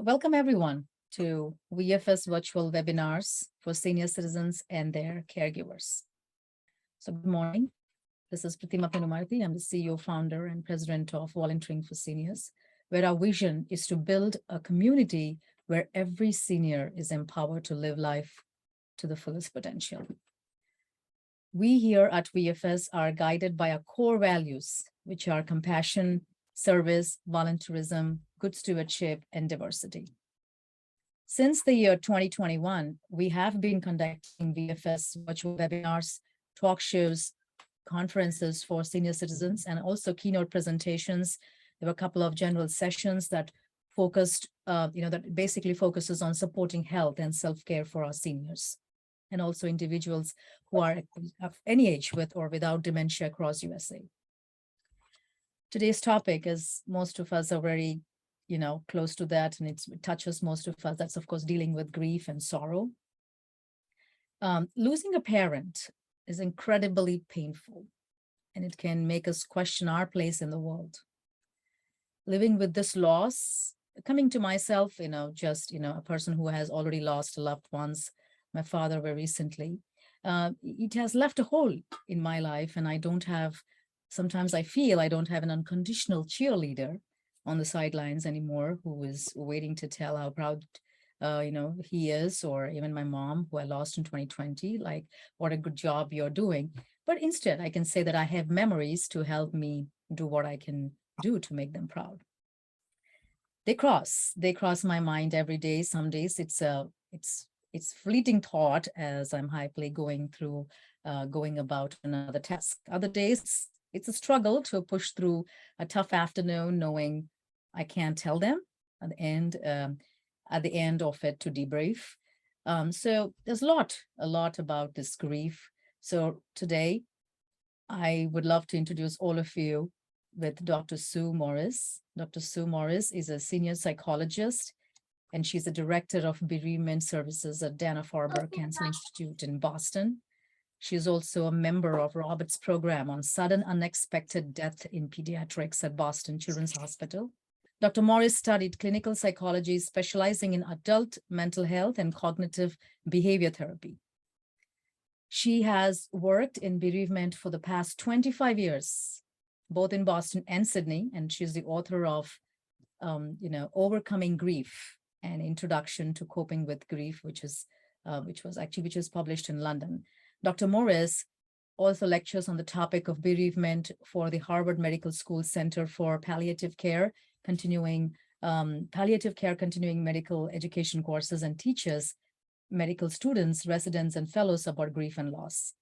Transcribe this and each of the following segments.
Welcome everyone to VFS virtual webinars for senior citizens and their caregivers. So good morning. This is Pratima Penumarthi. I'm the CEO, founder, and president of Volunteering for Seniors, where our vision is to build a community where every senior is empowered to live life to the fullest potential. We here at VFS are guided by our core values, which are compassion, service, volunteerism, good stewardship, and diversity. Since the year 2021, we have been conducting VFS virtual webinars, talk shows, conferences for senior citizens, and also keynote presentations. There were a couple of general sessions that focused, that basically focuses on supporting health and self-care for our seniors, and also individuals who are of any age with or without dementia across USA. Today's topic, is most of us are very, close to that, and it touches most of us. That's, of course, dealing with grief and sorrow. Losing a parent is incredibly painful, and it can make us question our place in the world. Living with this loss, coming to myself, a person who has already lost loved ones, my father very recently, it has left a hole in my life, and sometimes I feel I don't have an unconditional cheerleader on the sidelines anymore who is waiting to tell how proud, he is, or even my mom, who I lost in 2020, like, what a good job you're doing. But instead, I can say that I have memories to help me do what I can do to make them proud. They cross my mind every day. Some days it's fleeting thought as I'm happily going about another task. Other days, it's a struggle to push through a tough afternoon, knowing I can't tell them at the end of it to debrief. So there's a lot about this grief. So today, I would love to introduce all of you with Dr. Sue Morris. Dr. Sue Morris is a senior psychologist, and she's the director of bereavement services at Dana-Farber Cancer Institute in Boston. She is also a member of Robert's program on sudden unexpected death in pediatrics at Boston Children's Hospital. Dr. Morris studied clinical psychology, specializing in adult mental health and cognitive behavior therapy. She has worked in bereavement for the past 25 years, both in Boston and Sydney, and she's the author of, Overcoming Grief, an Introduction to Coping with Grief, which is published in London. Dr. Morris also lectures on the topic of bereavement for the Harvard Medical School Center for Palliative Care, continuing medical education courses, and teaches medical students, residents, and fellows about grief and loss.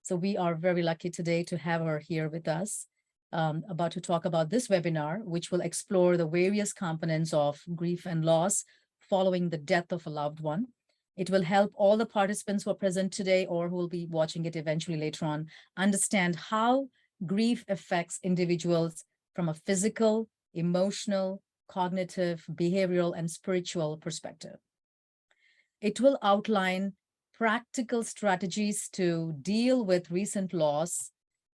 So we are very lucky today to have her here with us, about to talk about this webinar, which will explore the various components of grief and loss following the death of a loved one. It will help all the participants who are present today or who will be watching it eventually later on understand how grief affects individuals from a physical, emotional, cognitive, behavioral, and spiritual perspective. It will outline practical strategies to deal with recent loss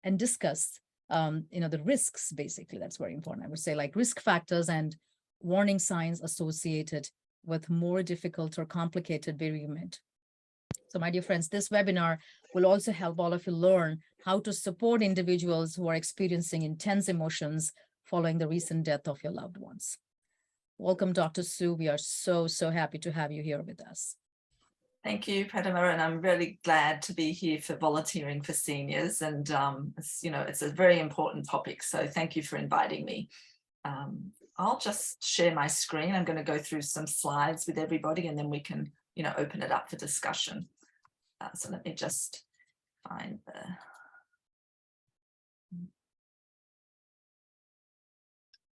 and discuss, the risks, basically. That's very important. I would say, like, risk factors and warning signs associated with more difficult or complicated bereavement. So, my dear friends, this webinar will also help all of you learn how to support individuals who are experiencing intense emotions following the recent death of your loved ones. Welcome, Dr. Sue. We are so happy to have you here with us. Thank you, Pratima, and I'm really glad to be here for Volunteering for Seniors. And it's a very important topic, so thank you for inviting me. I'll just share my screen. I'm going to go through some slides with everybody, and then we can, open it up for discussion. So let me just find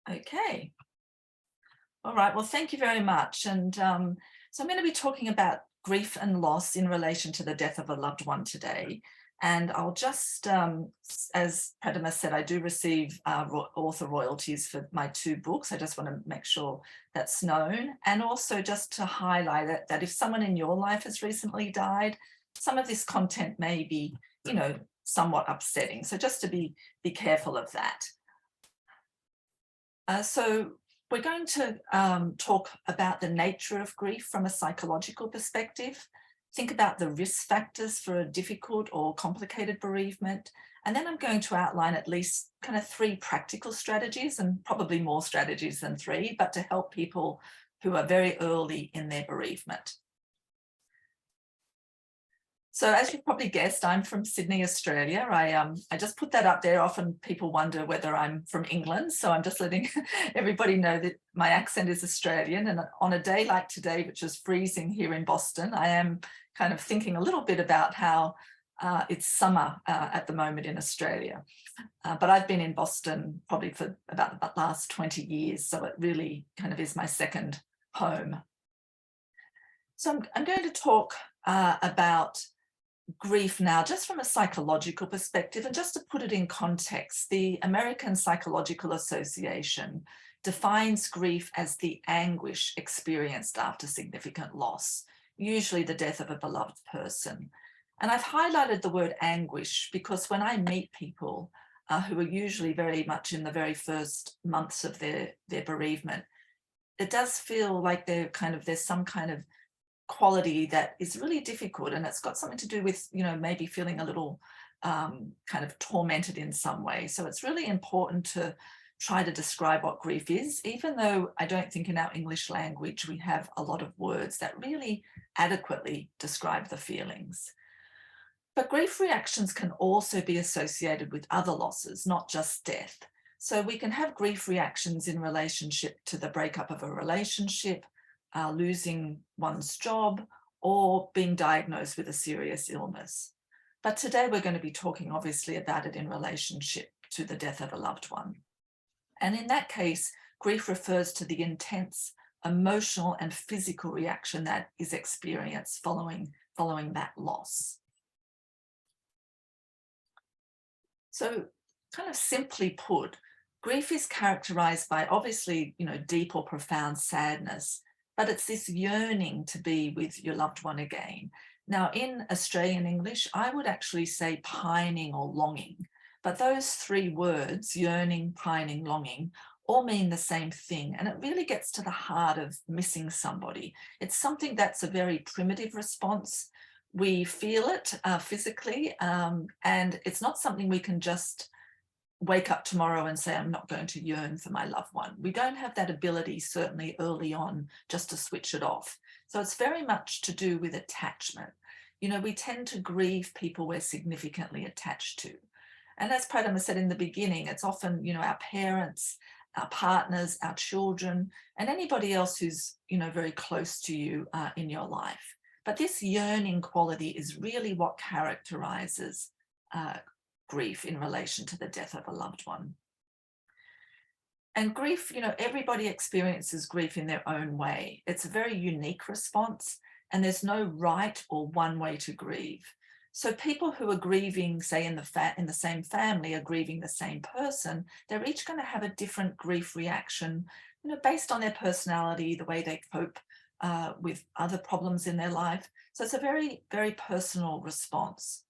Okay. All right. Well, thank you very much. And so I'm going to be talking about grief and loss in relation to the death of a loved one today. And I'll just, as Pratima said, I do receive author royalties for my 2 books. I just want to make sure that's known. And also just to highlight it, that if someone in your life has recently died, some of this content may be, somewhat upsetting. So just to be careful of that. So we're going to talk about the nature of grief from a psychological perspective, think about the risk factors for a difficult or complicated bereavement, and then I'm going to outline at least kind of 3 practical strategies, and probably more strategies than 3, but to help people who are very early in their bereavement. So as you've probably guessed, I'm from Sydney, Australia. I just put that up there. Often people wonder whether I'm from England. So I'm just letting everybody know that my accent is Australian. And on a day like today, which is freezing here in Boston, I am kind of thinking a little bit about how it's summer at the moment in Australia. But I've been in Boston probably for about the last 20 years. So it really kind of is my second home. So I'm going to talk about grief now, just from a psychological perspective, and just to put it in context, the American Psychological Association defines grief as the anguish experienced after significant loss, usually the death of a beloved person. And I've highlighted the word anguish because when I meet people who are usually very much in the very first months of their bereavement, it does feel like there's some kind of quality that is really difficult, and it's got something to do with, maybe feeling a little kind of tormented in some way. So it's really important to try to describe what grief is, even though I don't think in our English language we have a lot of words that really adequately describe the feelings. But grief reactions can also be associated with other losses, not just death. So we can have grief reactions in relationship to the breakup of a relationship, losing one's job, or being diagnosed with a serious illness. But today we're going to be talking obviously about it in relationship to the death of a loved one. And in that case, grief refers to the intense emotional and physical reaction that is experienced following that loss. So kind of simply put, grief is characterized by obviously, deep or profound sadness, but it's this yearning to be with your loved one again. Now, in Australian English, I would actually say pining or longing, but those 3 words, yearning, pining, longing, all mean the same thing. And it really gets to the heart of missing somebody. It's something that's a very primitive response. We feel it physically, and it's not something we can just wake up tomorrow and say, I'm not going to yearn for my loved one. We don't have that ability, certainly early on, just to switch it off. So it's very much to do with attachment. We tend to grieve people we're significantly attached to. And as Pradama said in the beginning, it's often, our parents, our partners, our children, and anybody else who's, very close to you in your life. But this yearning quality is really what characterizes grief in relation to the death of a loved one. And grief, everybody experiences grief in their own way. It's a very unique response, and there's no right or one way to grieve. So people who are grieving, say in the same family, are grieving the same person, they're each going to have a different grief reaction, based on their personality, the way they cope with other problems in their life. So it's a very, very personal response.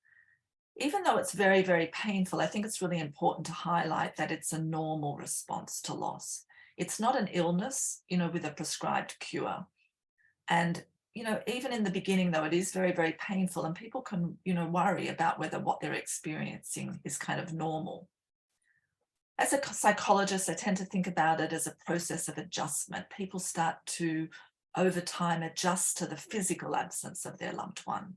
Even though it's very, very painful, I think it's really important to highlight that it's a normal response to loss. It's not an illness, with a prescribed cure. And, even in the beginning, though, it is very, very painful, and people can, worry about whether what they're experiencing is kind of normal. As a psychologist, I tend to think about it as a process of adjustment. People start to, over time, adjust to the physical absence of their loved one.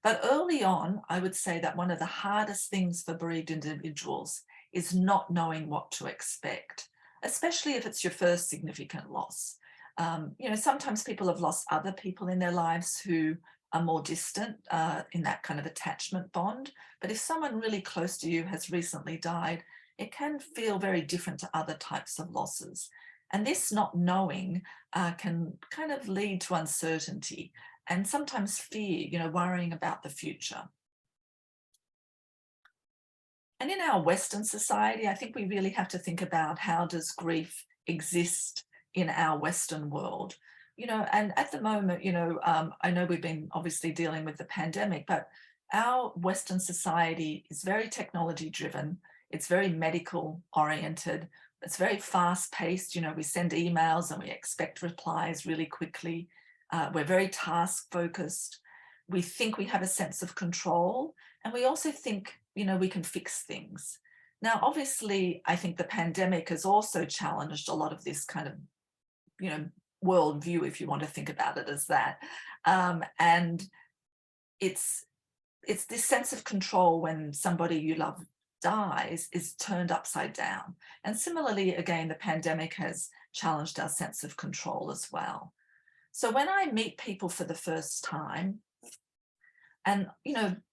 But early on, I would say that one of the hardest things for bereaved individuals is not knowing what to expect, especially if it's your first significant loss. Sometimes people have lost other people in their lives who are more distant in that kind of attachment bond. But if someone really close to you has recently died, it can feel very different to other types of losses. And this not knowing can kind of lead to uncertainty and sometimes fear, worrying about the future. And in our Western society, I think we really have to think about how does grief exist in our Western world. And at the moment, I know we've been obviously dealing with the pandemic, but our Western society is very technology driven. It's very medical oriented. it's very fast paced. We send emails and we expect replies really quickly. We're very task focused. We think we have a sense of control, and we also think, we can fix things. Now, obviously, I think the pandemic has also challenged a lot of this kind of, worldview, if you want to think about it as that. And it's this sense of control when somebody you love dies is turned upside down. And similarly, again, the pandemic has challenged our sense of control as well. So when I meet people for the first time, and,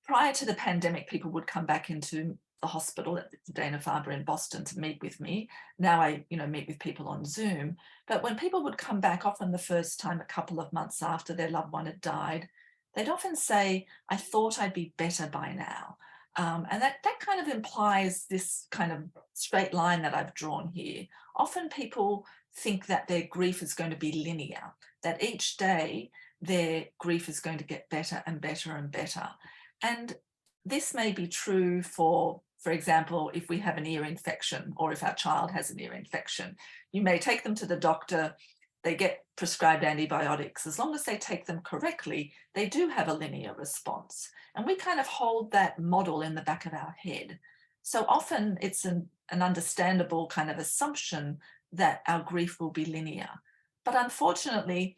prior to the pandemic, people would come back into the hospital at the Dana-Farber in Boston to meet with me. Now I, meet with people on Zoom. But when people would come back, often the first time, a couple of months after their loved one had died, they'd often say, I thought I'd be better by now. And that kind of implies this kind of straight line that I've drawn here. Often people think that their grief is going to be linear, that each day their grief is going to get better and better and better. And this may be true for example, if we have an ear infection, or if our child has an ear infection, you may take them to the doctor, they get prescribed antibiotics. As long as they take them correctly, they do have a linear response. And we kind of hold that model in the back of our head. So often it's an understandable kind of assumption that our grief will be linear. But unfortunately,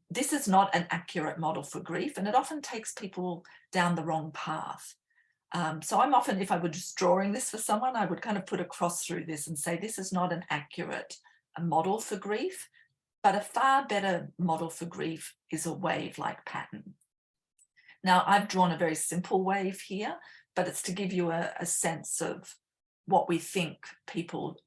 this is not an accurate model for grief, and it often takes people down the wrong path. So I'm often, if I were just drawing this for someone, I would kind of put a cross through this and say, this is not an accurate model for grief, but a far better model for grief is a wave-like pattern. Now, I've drawn a very simple wave here, but it's to give you a sense of what we think people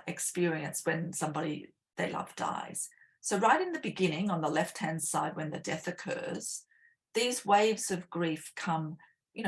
experience when somebody they love dies. So right in the beginning, on the left-hand side, when the death occurs, these waves of grief come,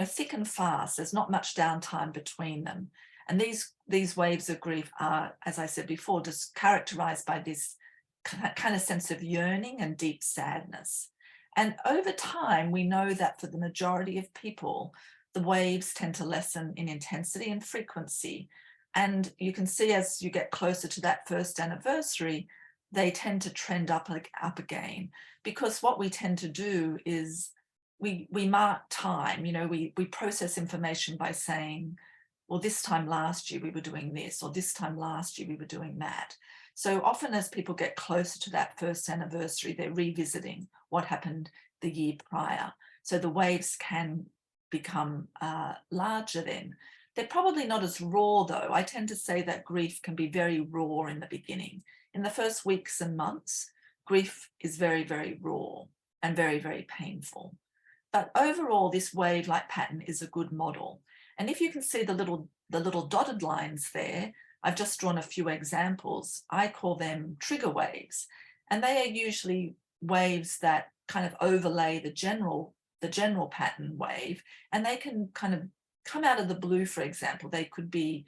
thick and fast. There's not much downtime between them. And these waves of grief are, as I said before, just characterized by this kind of sense of yearning and deep sadness. And over time, we know that for the majority of people, the waves tend to lessen in intensity and frequency. And you can see as you get closer to that first anniversary, they tend to trend up again, because what we tend to do is we mark time, we process information by saying, well, this time last year we were doing this, or this time last year we were doing that. So often as people get closer to that first anniversary, they're revisiting what happened the year prior. So the waves can become larger then. They're probably not as raw though. I tend to say that grief can be very raw in the beginning. In the first weeks and months, grief is very, very raw and very, very painful. But overall, this wave-like pattern is a good model. And if you can see the little dotted lines there, I've just drawn a few examples. I call them trigger waves. And they are usually waves that kind of overlay the general pattern wave. And they can kind of come out of the blue, for example. They could be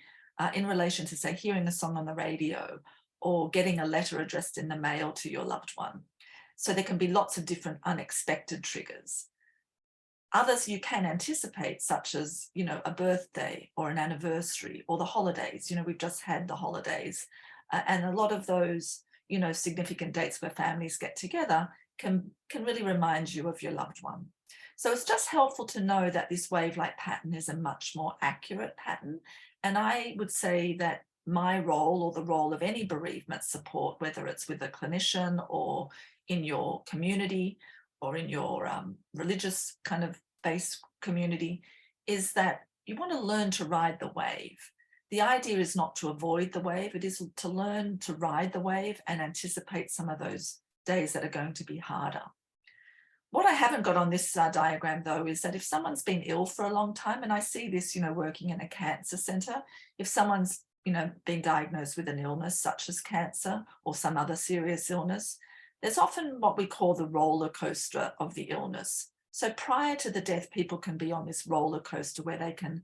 in relation to, say, hearing a song on the radio, or getting a letter addressed in the mail to your loved one. So there can be lots of different unexpected triggers. Others you can anticipate, such as, a birthday or an anniversary or the holidays. We've just had the holidays, and a lot of those, significant dates where families get together can really remind you of your loved one. So it's just helpful to know that this wave-like pattern is a much more accurate pattern. And I would say that my role, or the role of any bereavement support, whether it's with a clinician or in your community or in your religious kind of based community, is that you want to learn to ride the wave. The idea is not to avoid the wave, it is to learn to ride the wave and anticipate some of those days that are going to be harder. What I haven't got on this diagram, though, is that if someone's been ill for a long time, and I see this, working in a cancer centre, if someone's been diagnosed with an illness such as cancer or some other serious illness, there's often what we call the roller coaster of the illness. So prior to the death, people can be on this roller coaster where they can,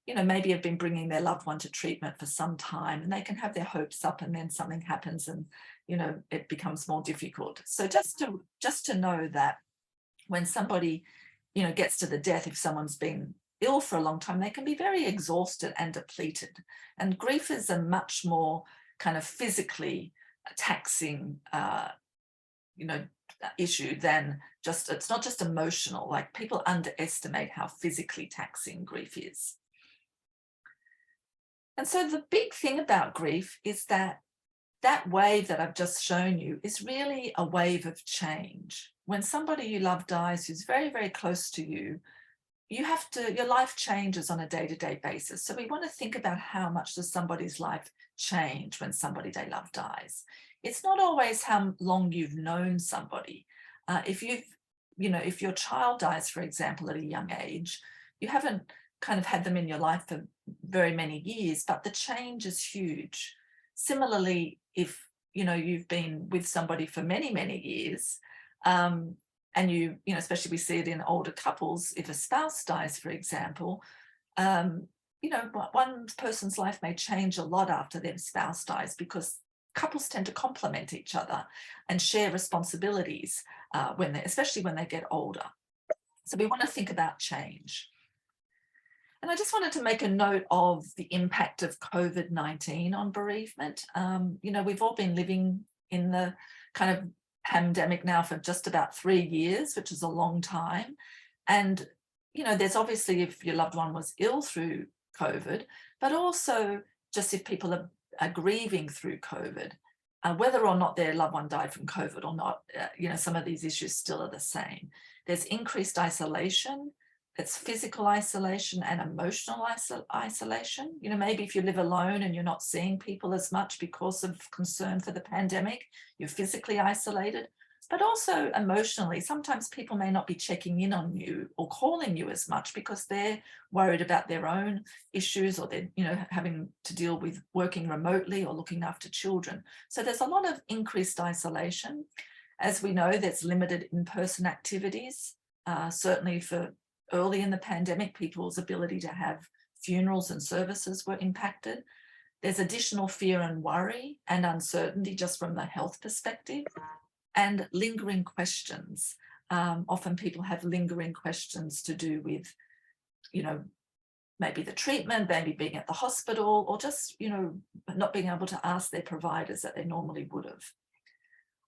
maybe have been bringing their loved one to treatment for some time, and they can have their hopes up, and then something happens and, it becomes more difficult. So just to know that when somebody, gets to the death, if someone's been ill for a long time, they can be very exhausted and depleted. And grief is a much more kind of physically taxing, issue than just, it's not just emotional. Like, people underestimate how physically taxing grief is. And so the big thing about grief is that that wave that I've just shown you is really a wave of change. When somebody you love dies who's very, very close to you, your life changes on a day-to-day basis. So we want to think about how much does somebody's life change when somebody they love dies. It's not always how long you've known somebody. If your child dies, for example, at a young age, you haven't kind of had them in your life for very many years, but the change is huge. Similarly, if you've been with somebody for many, many years, and especially we see it in older couples, if a spouse dies, for example, one person's life may change a lot after their spouse dies, because couples tend to complement each other and share responsibilities especially when they get older. So we want to think about change. And I just wanted to make a note of the impact of COVID-19 on bereavement. We've all been living in the kind of pandemic now for just about 3 years, which is a long time. And, there's obviously, if your loved one was ill through COVID, but also just if people are grieving through COVID, whether or not their loved one died from COVID or not, some of these issues still are the same. There's increased isolation. It's physical isolation and emotional isolation. Maybe if you live alone and you're not seeing people as much because of concern for the pandemic, you're physically isolated, but also emotionally. Sometimes people may not be checking in on you or calling you as much because they're worried about their own issues, or they're, having to deal with working remotely or looking after children. So there's a lot of increased isolation. As we know, there's limited in-person activities, certainly for early in the pandemic, people's ability to have funerals and services were impacted. There's additional fear and worry and uncertainty just from the health perspective, and lingering questions. Often people have lingering questions to do with, maybe the treatment, maybe being at the hospital, or just, not being able to ask their providers that they normally would have.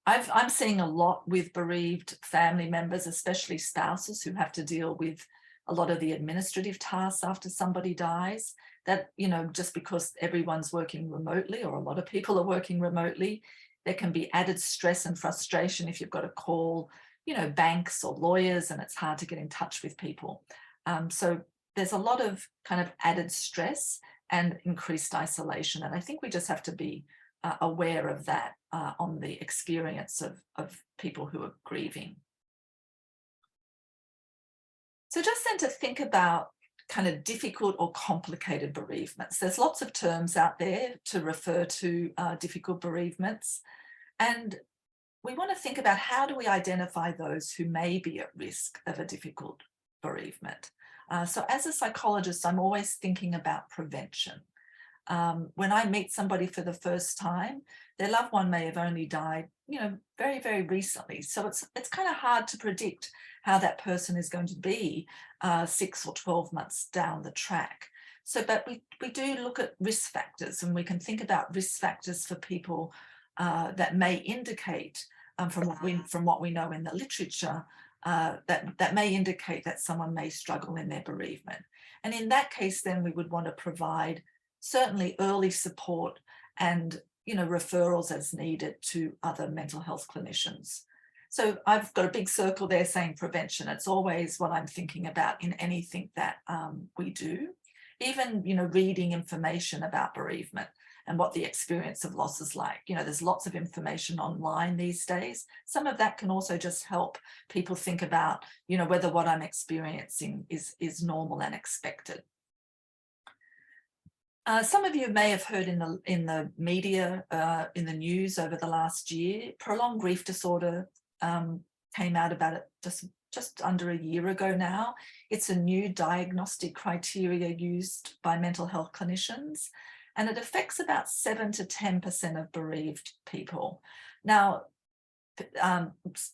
I'm seeing a lot with bereaved family members, especially spouses, who have to deal with a lot of the administrative tasks after somebody dies, that, just because everyone's working remotely, or a lot of people are working remotely, there can be added stress and frustration if you've got to call, banks or lawyers, and it's hard to get in touch with people. So there's a lot of kind of added stress and increased isolation. And I think we just have to be aware of that on the experience of people who are grieving. So just then to think about kind of difficult or complicated bereavements. There's lots of terms out there to refer to difficult bereavements. And we want to think about, how do we identify those who may be at risk of a difficult bereavement? So as a psychologist, I'm always thinking about prevention. When I meet somebody for the first time, their loved one may have only died, very, very recently. So it's kind of hard to predict how that person is going to be 6 or 12 months down the track. So, but we do look at risk factors, and we can think about risk factors for people that may indicate, from what we know in the literature, that may indicate that someone may struggle in their bereavement. And in that case, then we would want to provide certainly early support and, referrals as needed to other mental health clinicians. So I've got a big circle there saying prevention. It's always what I'm thinking about in anything that we do. Even, reading information about bereavement and what the experience of loss is like. There's lots of information online these days. Some of that can also just help people think about, whether what I'm experiencing is normal and expected. Some of you may have heard in the media, in the news over the last year, prolonged grief disorder came out about it just under a year ago now. It's a new diagnostic criteria used by mental health clinicians, and it affects about 7 to 10% of bereaved people. Now,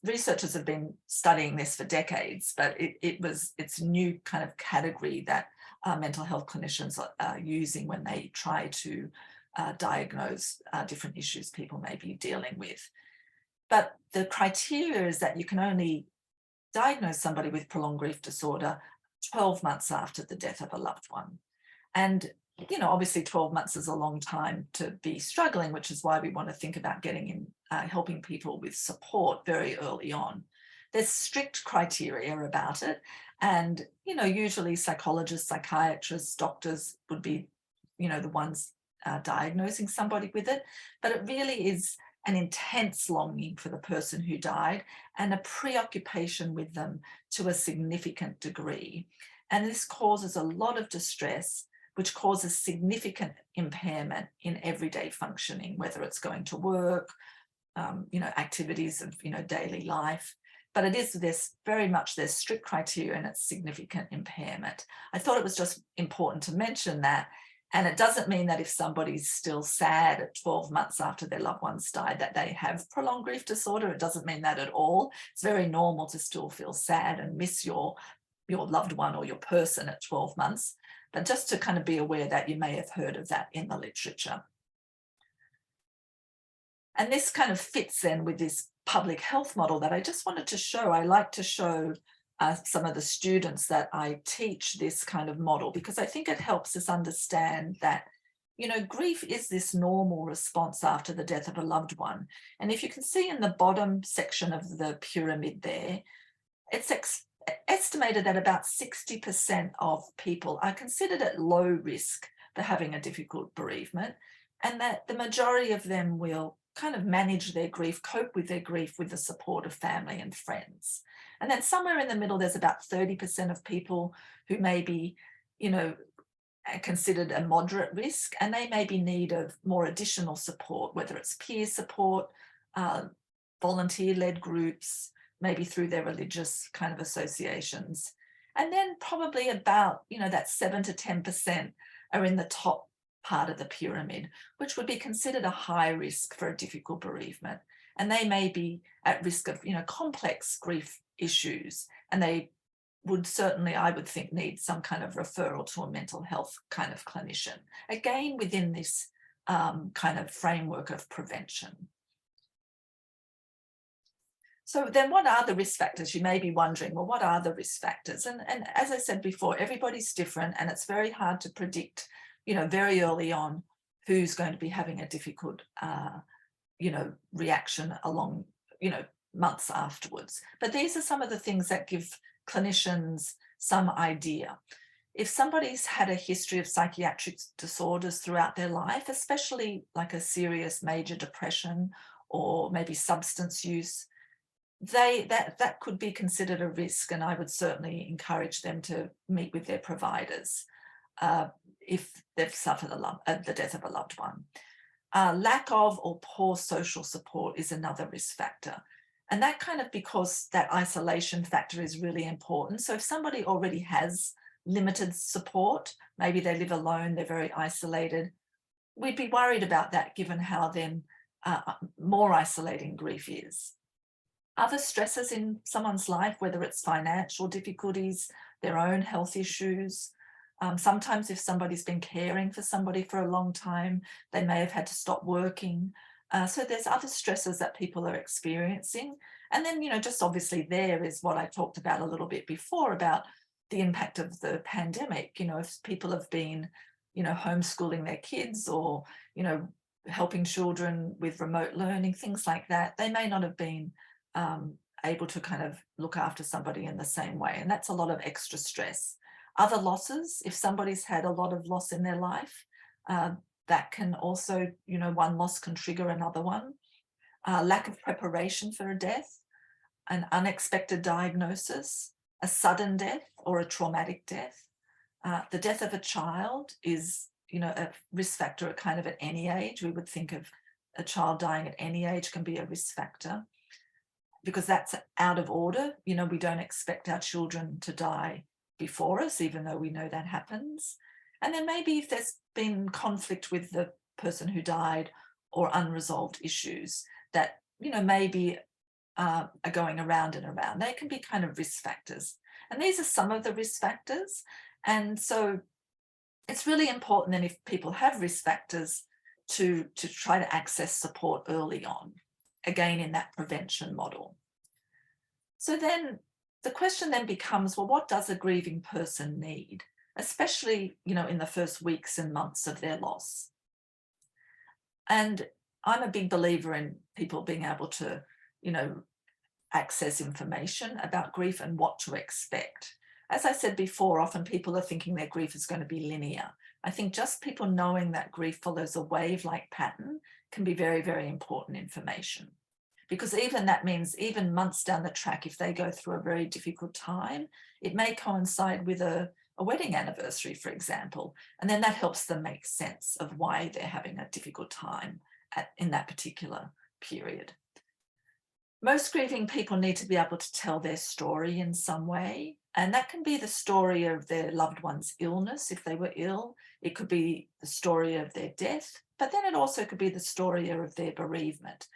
researchers have been studying this for decades, but it's a new kind of category that mental health clinicians are using when they try to diagnose different issues people may be dealing with. But the criteria is that you can only diagnose somebody with prolonged grief disorder 12 months after the death of a loved one. And, you know, obviously 12 months is a long time to be struggling, which is why we want to think about getting in, helping people with support very early on. There's strict criteria about it. And, you know, usually psychologists, psychiatrists, doctors would be, you know, the ones diagnosing somebody with it. But it really is an intense longing for the person who died and a preoccupation with them to a significant degree. And this causes a lot of distress, which causes significant impairment in everyday functioning, whether it's going to work, you know, activities of, you know, daily life. But it is this very much, there's strict criteria and it's significant impairment. I thought it was just important to mention that. And it doesn't mean that if somebody's still sad at 12 months after their loved ones died, that they have prolonged grief disorder. It doesn't mean that at all. It's very normal to still feel sad and miss your loved one or your person at 12 months. But just to kind of be aware that you may have heard of that in the literature. And this kind of fits then with this public health model that I just wanted to show. I like to show some of the students that I teach this kind of model, because I think it helps us understand that, you know, grief is this normal response after the death of a loved one. And if you can see in the bottom section of the pyramid there, it's estimated that about 60% of people are considered at low risk for having a difficult bereavement, and that the majority of them will kind of manage their grief, cope with their grief with the support of family and friends. And then somewhere in the middle, there's about 30% of people who may be, you know, considered a moderate risk, and they may be in need of more additional support, whether it's peer support, volunteer-led groups, maybe through their religious kind of associations. And then probably about, you know, that 7 to 10% are in the top part of the pyramid, which would be considered a high risk for a difficult bereavement. And they may be at risk of, you know, complex grief issues. And they would certainly, I would think, need some kind of referral to a mental health kind of clinician. Again, within this kind of framework of prevention. So then what are the risk factors? You may be wondering, well, what are the risk factors? And as I said before, everybody's different, and it's very hard to predict, you know, very early on who's going to be having a difficult, you know, reaction along, you know, months afterwards. But these are some of the things that give clinicians some idea. If somebody's had a history of psychiatric disorders throughout their life, especially like a serious major depression or maybe substance use, that could be considered a risk, and I would certainly encourage them to meet with their providers if they've suffered the death of a loved one. Lack of or poor social support is another risk factor. And that kind of, because that isolation factor is really important. So if somebody already has limited support, maybe they live alone, they're very isolated, we'd be worried about that given how then more isolating grief is. Other stresses in someone's life, whether it's financial difficulties, their own health issues. Sometimes if somebody's been caring for somebody for a long time, they may have had to stop working. So there's other stresses that people are experiencing. And then, you know, just obviously there is what I talked about a little bit before about the impact of the pandemic. You know, if people have been, you know, homeschooling their kids or, you know, helping children with remote learning, things like that, they may not have been able to kind of look after somebody in the same way. And that's a lot of extra stress. Other losses, if somebody's had a lot of loss in their life, that can also, you know, one loss can trigger another one. Lack of preparation for a death, an unexpected diagnosis, a sudden death or a traumatic death. The death of a child is, you know, a risk factor kind of at any age. We would think of a child dying at any age can be a risk factor, because that's out of order. You know, we don't expect our children to die before us, even though we know that happens. And then maybe if there's been conflict with the person who died or unresolved issues that, you know, maybe are going around and around. They can be kind of risk factors. And these are some of the risk factors. And so it's really important then if people have risk factors to try to access support early on, again, in that prevention model. So then the question then becomes, well, what does a grieving person need, especially, in the first weeks and months of their loss? And I'm a big believer in people being able to, access information about grief and what to expect. As I said before, often people are thinking their grief is going to be linear. I think just people knowing that grief follows a wave-like pattern can be very, very important information. Because even that means even months down the track, if they go through a very difficult time, it may coincide with a wedding anniversary, for example, and then that helps them make sense of why they're having a difficult time in that particular period. Most grieving people need to be able to tell their story in some way, and that can be the story of their loved one's illness if they were ill. It could be the story of their death, but then it also could be the story of their bereavement.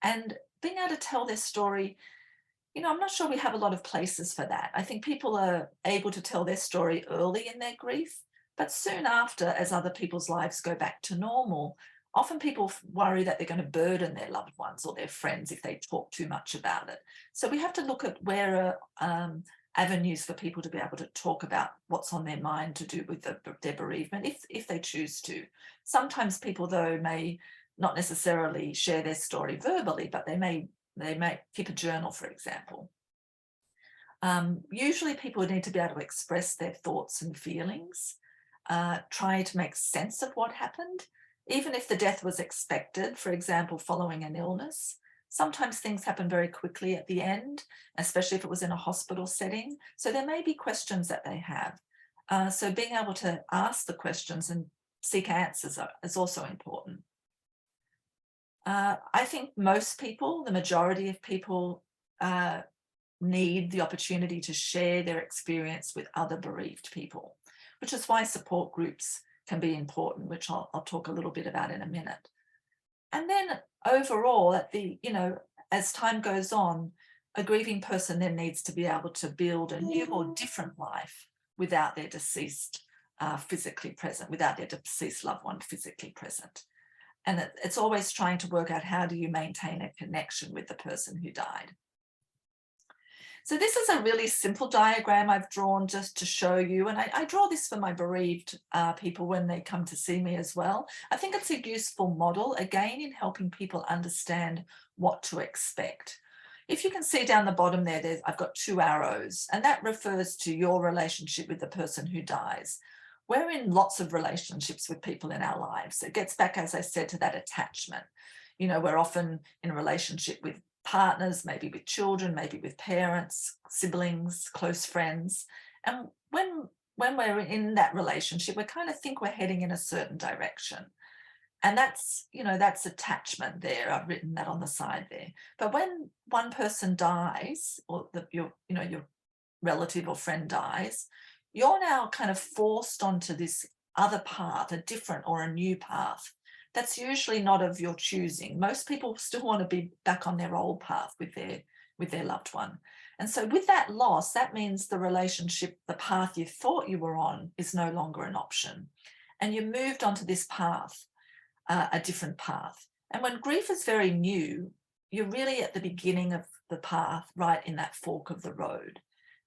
And being able to tell their story, I'm not sure we have a lot of places for that. I think people are able to tell their story early in their grief, but soon after, as other people's lives go back to normal, often people worry that they're going to burden their loved ones or their friends if they talk too much about it. So we have to look at where are avenues for people to be able to talk about what's on their mind to do with their bereavement, if they choose to. Sometimes people, though, may not necessarily share their story verbally, but they may keep a journal, for example. Usually people need to be able to express their thoughts and feelings, try to make sense of what happened, even if the death was expected, for example, following an illness. Sometimes things happen very quickly at the end, especially if it was in a hospital setting. So there may be questions that they have. So being able to ask the questions and seek answers is also important. I think most people, the majority of people, need the opportunity to share their experience with other bereaved people, which is why support groups can be important, which I'll talk a little bit about in a minute. And then overall, as time goes on, a grieving person then needs to be able to build a new or different life without their deceased physically present, without their deceased loved one physically present. And it's always trying to work out, how do you maintain a connection with the person who died? So this is a really simple diagram I've drawn just to show you, and I draw this for my bereaved people when they come to see me as well. I think it's a useful model, again, in helping people understand what to expect. If you can see down the bottom there, I've got 2 arrows, and that refers to your relationship with the person who dies. We're in lots of relationships with people in our lives. It gets back, as I said, to that attachment. We're often in a relationship with partners, maybe with children, maybe with parents, siblings, close friends. And when we're in that relationship, we kind of think we're heading in a certain direction. And that's attachment there. I've written that on the side there. But when one person dies, or your relative or friend dies, you're now kind of forced onto this other path, a different or a new path. That's usually not of your choosing. Most people still want to be back on their old path with their loved one. And so with that loss, that means the relationship, the path you thought you were on, is no longer an option. And you moved onto this path, a different path. And when grief is very new, you're really at the beginning of the path, right in that fork of the road.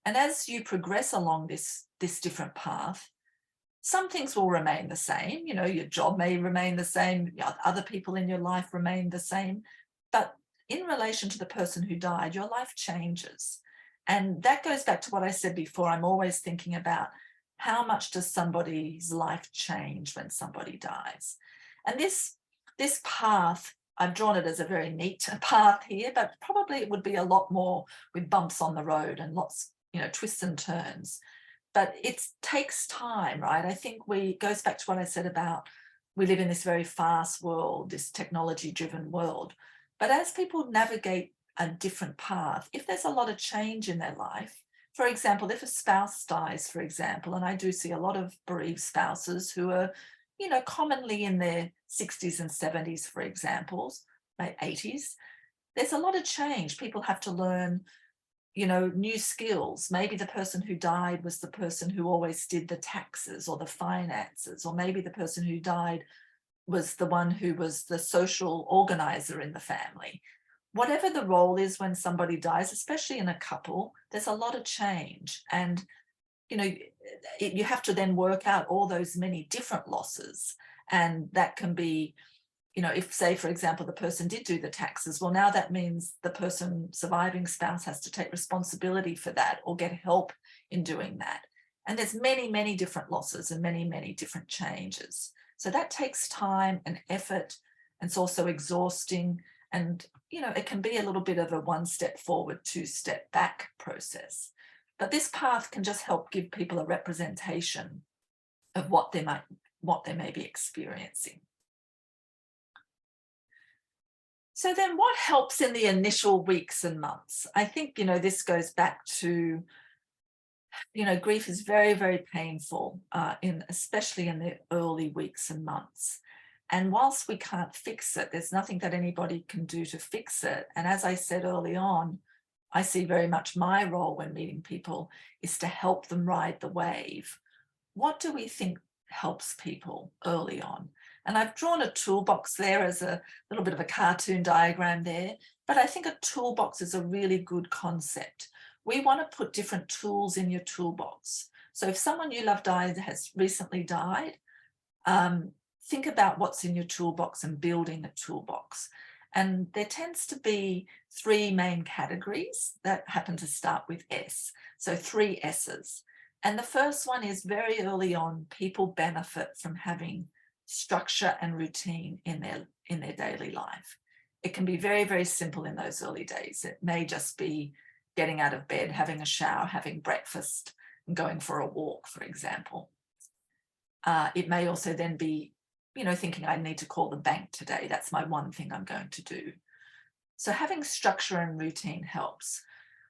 And as you progress along this different path, some things will remain the same. Your job may remain the same. Other people in your life remain the same. But in relation to the person who died, your life changes. And that goes back to what I said before. I'm always thinking about, how much does somebody's life change when somebody dies? And this path, I've drawn it as a very neat path here, but probably it would be a lot more with bumps on the road and lots, twists and turns. But it takes time, right? I think goes back to what I said about, we live in this very fast world, this technology-driven world. But as people navigate a different path, if there's a lot of change in their life, for example, if a spouse dies, for example, and I do see a lot of bereaved spouses who are, commonly in their 60s and 70s, for example, maybe 80s, there's a lot of change. People have to learn, new skills. Maybe the person who died was the person who always did the taxes or the finances, or maybe the person who died was the one who was the social organizer in the family. Whatever the role is when somebody dies, especially in a couple, there's a lot of change. And, you have to then work out all those many different losses. And that can be, if, say, for example, the person did do the taxes, well, now that means the surviving spouse has to take responsibility for that or get help in doing that. And there's many, many different losses and many, many different changes. So that takes time and effort, and it's also exhausting. And, it can be a little bit of a one step forward, two step back process. But this path can just help give people a representation of what they may be experiencing. So then what helps in the initial weeks and months? I think, this goes back to, grief is very, very painful, especially in the early weeks and months. And whilst we can't fix it, there's nothing that anybody can do to fix it. And as I said early on, I see very much my role when meeting people is to help them ride the wave. What do we think helps people early on? And I've drawn a toolbox there as a little bit of a cartoon diagram there, but I think a toolbox is a really good concept. We want to put different tools in your toolbox. So if someone you love has recently died, think about what's in your toolbox and building a toolbox. And there tends to be three main categories that happen to start with S. So 3 S's. And the first one is very early on, people benefit from having structure and routine in their daily life. It can be very, very simple in those early days. It may just be getting out of bed, having a shower, having breakfast, and going for a walk, for example. It may also then be, thinking I need to call the bank today. That's my one thing I'm going to do. So having structure and routine helps.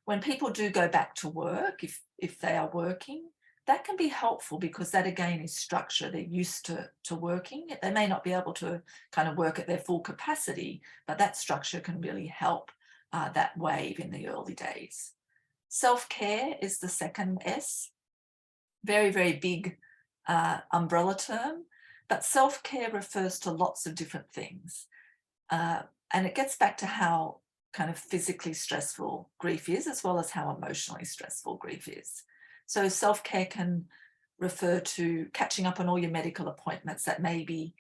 When people do go back to work, if they are working, that can be helpful because that again is structure. They're used to working. They may not be able to kind of work at their full capacity, but that structure can really help that wave in the early days. Self-care is the second S. Very, very big umbrella term, but self-care refers to lots of different things. And it gets back to how kind of physically stressful grief is, as well as how emotionally stressful grief is. So self-care can refer to catching up on all your medical appointments that maybe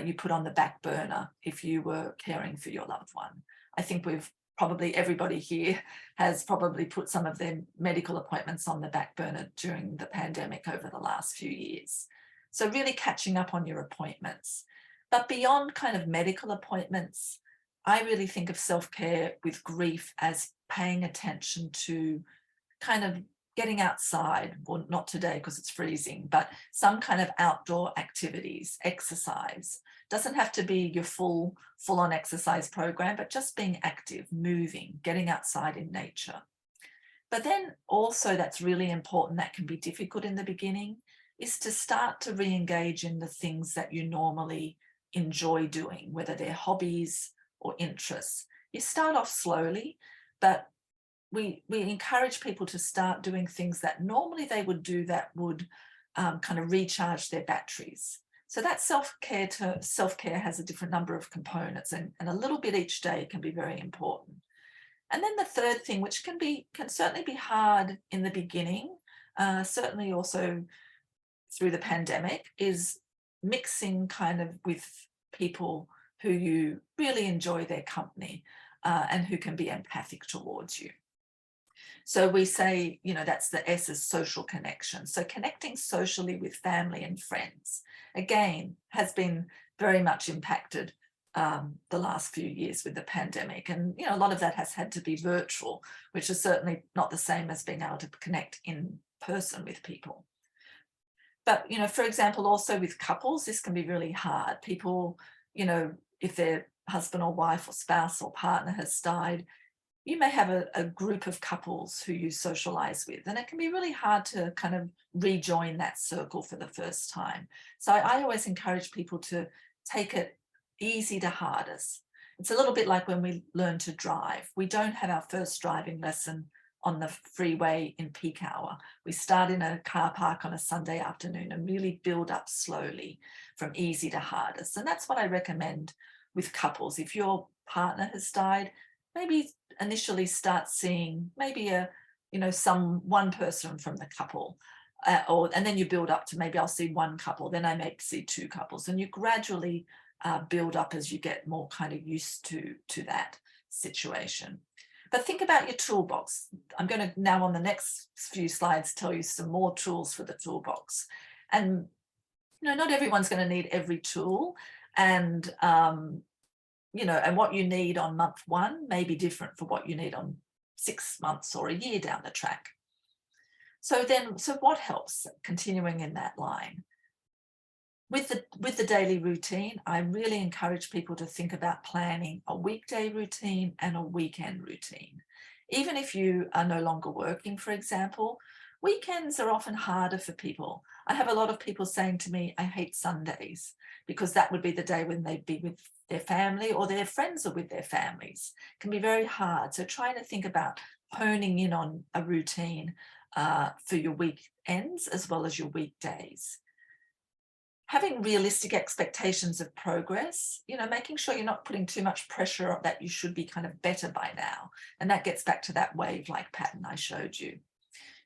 you put on the back burner if you were caring for your loved one. I think everybody here has probably put some of their medical appointments on the back burner during the pandemic over the last few years. So really catching up on your appointments. But beyond kind of medical appointments, I really think of self-care with grief as paying attention to kind of getting outside, well, not today because it's freezing, but some kind of outdoor activities, exercise. Doesn't have to be your full-on exercise program, but just being active, moving, getting outside in nature. But then also that's really important, that can be difficult in the beginning, is to start to re-engage in the things that you normally enjoy doing, whether they're hobbies or interests. You start off slowly, but we encourage people to start doing things that normally they would do that would kind of recharge their batteries. So that self-care has a different number of components, and a little bit each day can be very important. And then the third thing, which can certainly be hard in the beginning, certainly also through the pandemic, is mixing kind of with people who you really enjoy their company and who can be empathic towards you. So we say, that's the S is social connection. So connecting socially with family and friends, again, has been very much impacted the last few years with the pandemic. And, a lot of that has had to be virtual, which is certainly not the same as being able to connect in person with people. But, for example, also with couples, this can be really hard. People, if their husband or wife or spouse or partner has died, you may have a group of couples who you socialize with, and it can be really hard to kind of rejoin that circle for the first time. So I always encourage people to take it easy to hardest. It's a little bit like when we learn to drive. We don't have our first driving lesson on the freeway in peak hour. We start in a car park on a Sunday afternoon and really build up slowly from easy to hardest. And that's what I recommend with couples. If your partner has died, maybe initially start seeing maybe one person from the couple, and then you build up to maybe I'll see one couple, then I may see two couples, and you gradually build up as you get more kind of used to that situation. But think about your toolbox. I'm going to now on the next few slides tell you some more tools for the toolbox. And not everyone's going to need every tool, and and what you need on month 1 may be different for what you need on 6 months or a year down the track. So what helps? Continuing in that line. With the daily routine, I really encourage people to think about planning a weekday routine and a weekend routine. Even if you are no longer working, for example, weekends are often harder for people. I have a lot of people saying to me, I hate Sundays, because that would be the day when they'd be with their family or their friends are with their families. It can be very hard. So trying to think about honing in on a routine for your weekends as well as your weekdays. Having realistic expectations of progress, making sure you're not putting too much pressure on that you should be kind of better by now. And that gets back to that wave-like pattern I showed you.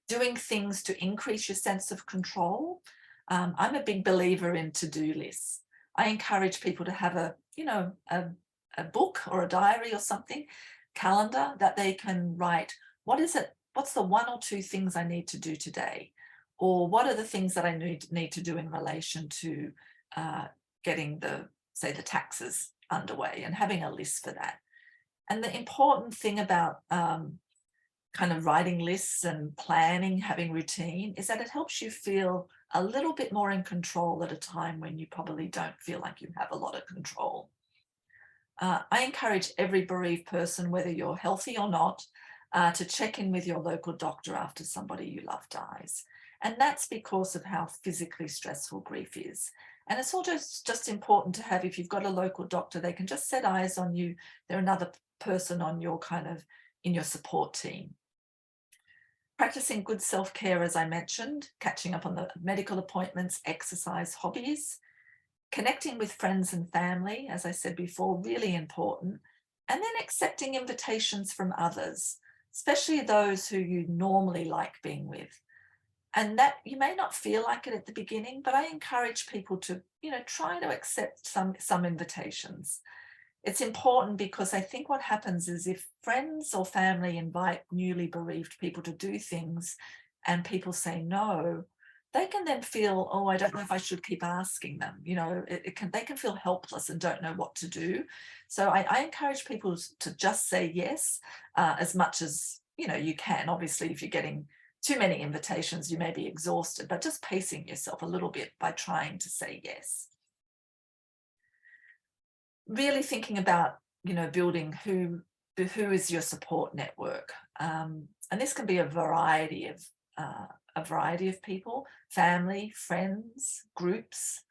Doing things to increase your sense of control. I'm a big believer in to-do lists. I encourage people to have a book or a diary or something, calendar that they can write, what's the 1 or 2 things I need to do today? Or what are the things that I need to do in relation to getting the taxes underway, and having a list for that. And the important thing about kind of writing lists and planning, having routine, is that it helps you feel a little bit more in control at a time when you probably don't feel like you have a lot of control. I encourage every bereaved person, whether you're healthy or not, to check in with your local doctor after somebody you love dies. And that's because of how physically stressful grief is. And it's also just important to have, if you've got a local doctor, they can just set eyes on you. They're another person on your in your support team. Practicing good self-care, as I mentioned, catching up on the medical appointments, exercise, hobbies, connecting with friends and family, as I said before, really important. And then accepting invitations from others, especially those who you normally like being with. And that you may not feel like it at the beginning, but I encourage people to, try to accept some invitations. It's important because I think what happens is if friends or family invite newly bereaved people to do things and people say no, they can then feel, oh, I don't know if I should keep asking them. They can feel helpless and don't know what to do. So I encourage people to just say yes as much as, you can. Obviously, if you're getting too many invitations, you may be exhausted, but just pacing yourself a little bit by trying to say yes. Really thinking about, building who is your support network. And this can be a variety of people: family, friends, groups,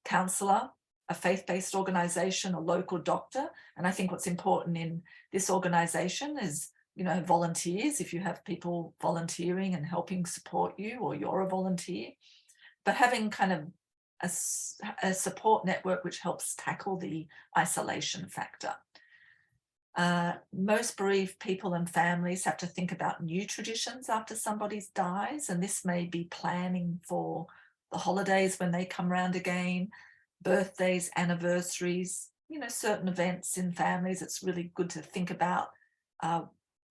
counselor, a faith-based organization, a local doctor. And I think what's important in this organization is, volunteers, if you have people volunteering and helping support you, or you're a volunteer, but having kind of a support network which helps tackle the isolation factor. Most bereaved people and families have to think about new traditions after somebody dies, and this may be planning for the holidays when they come round again, birthdays, anniversaries, certain events in families. It's really good to think about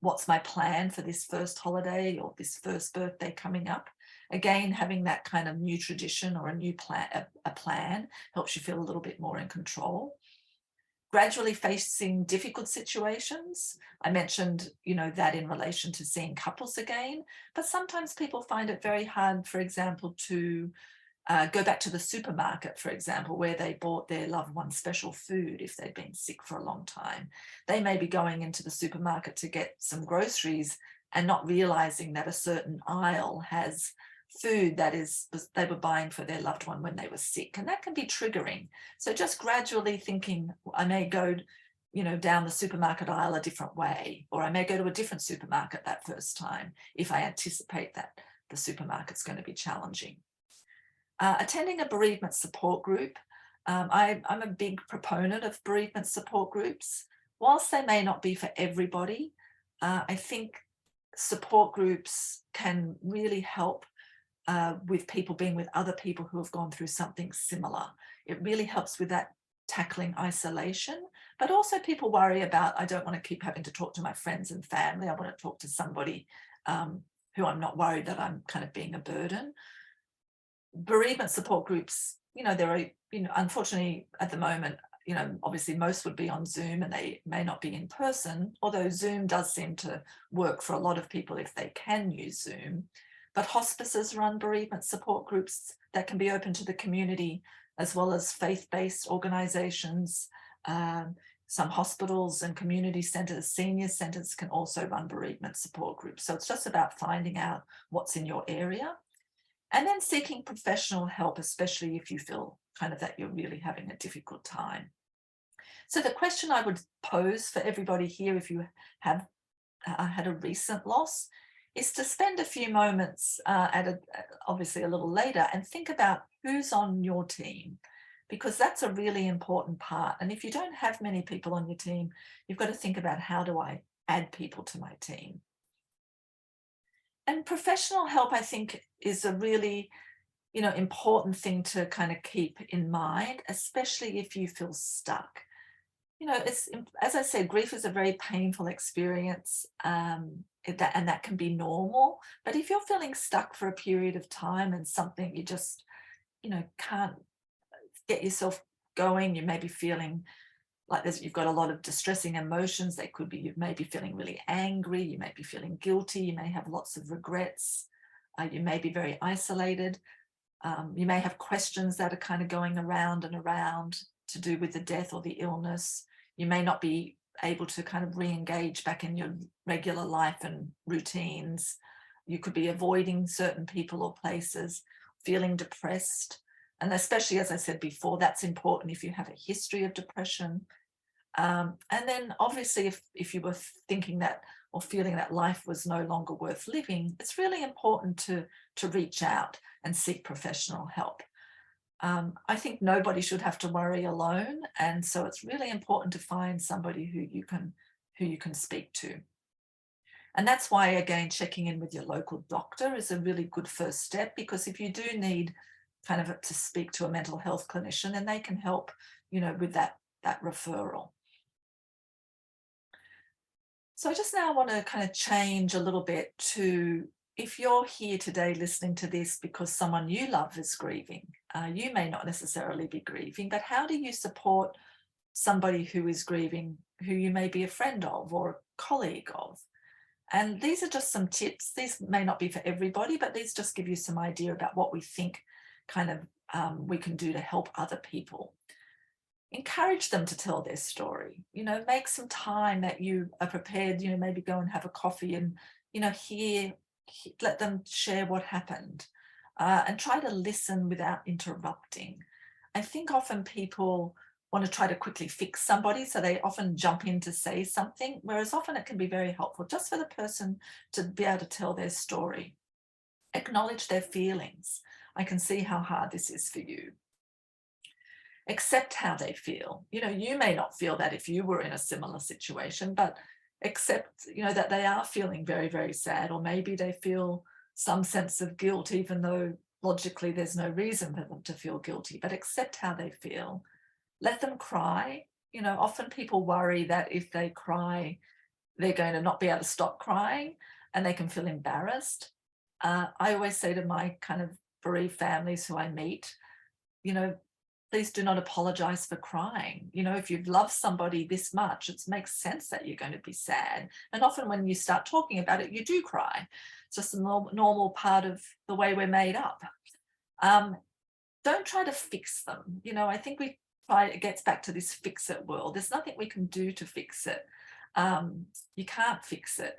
what's my plan for this first holiday or this first birthday coming up. Again, having that kind of new tradition or a new plan helps you feel a little bit more in control. Gradually facing difficult situations. I mentioned, that in relation to seeing couples again, but sometimes people find it very hard, for example, to go back to the supermarket, for example, where they bought their loved one special food if they've been sick for a long time. They may be going into the supermarket to get some groceries and not realizing that a certain aisle has food that they were buying for their loved one when they were sick, and that can be triggering. So just gradually thinking, I may go down the supermarket aisle a different way, or I may go to a different supermarket that first time if I anticipate that the supermarket's going to be challenging. Attending a bereavement support group. I'm a big proponent of bereavement support groups. Whilst they may not be for everybody, I think support groups can really help with people being with other people who have gone through something similar. It really helps with that tackling isolation, but also people worry about, I don't want to keep having to talk to my friends and family. I want to talk to somebody who I'm not worried that I'm kind of being a burden. Bereavement support groups, there are, unfortunately at the moment, obviously most would be on Zoom and they may not be in person, although Zoom does seem to work for a lot of people if they can use Zoom. But hospices run bereavement support groups that can be open to the community, as well as faith-based organisations. Some hospitals and community centres, senior centres can also run bereavement support groups. So it's just about finding out what's in your area. And then seeking professional help, especially if you feel kind of that you're really having a difficult time. So the question I would pose for everybody here, if you have had a recent loss, is to spend a few moments obviously a little later and think about who's on your team, because that's a really important part. And if you don't have many people on your team, you've got to think about, how do I add people to my team? And professional help, I think, is a really, important thing to kind of keep in mind, especially if you feel stuck. It's, as I said, grief is a very painful experience, and that can be normal. But if you're feeling stuck for a period of time and something you just, can't get yourself going, you may be feeling like you've got a lot of distressing emotions. They could be, you may be feeling really angry, you may be feeling guilty, you may have lots of regrets, you may be very isolated, you may have questions that are kind of going around and around to do with the death or the illness. You may not be able to kind of re-engage back in your regular life and routines. You could be avoiding certain people or places, feeling depressed. And especially, as I said before, that's important if you have a history of depression. And then obviously, if you were thinking that or feeling that life was no longer worth living, it's really important to reach out and seek professional help. I think nobody should have to worry alone. And so it's really important to find somebody who you can speak to. And that's why, again, checking in with your local doctor is a really good first step, because if you do need kind of to speak to a mental health clinician, then they can help, with that referral. So I just now want to kind of change a little bit to, if you're here today listening to this because someone you love is grieving, you may not necessarily be grieving, but how do you support somebody who is grieving, who you may be a friend of or a colleague of? And these are just some tips. These may not be for everybody, but these just give you some idea about what we think kind of we can do to help other people. Encourage them to tell their story, make some time that you are prepared, maybe go and have a coffee and, let them share what happened, and try to listen without interrupting. I think often people want to try to quickly fix somebody, so they often jump in to say something, whereas often it can be very helpful just for the person to be able to tell their story. Acknowledge their feelings. I can see how hard this is for you. Accept how they feel. You may not feel that if you were in a similar situation, but accept, that they are feeling very, very sad, or maybe they feel some sense of guilt, even though logically there's no reason for them to feel guilty, but accept how they feel. Let them cry. Often people worry that if they cry, they're going to not be able to stop crying and they can feel embarrassed. I always say to my kind of bereaved families who I meet, please do not apologize for crying. If you've loved somebody this much, it makes sense that you're going to be sad. And often when you start talking about it, you do cry. It's just a normal part of the way we're made up. Don't try to fix them. I think it gets back to this fix-it world. There's nothing we can do to fix it. You can't fix it.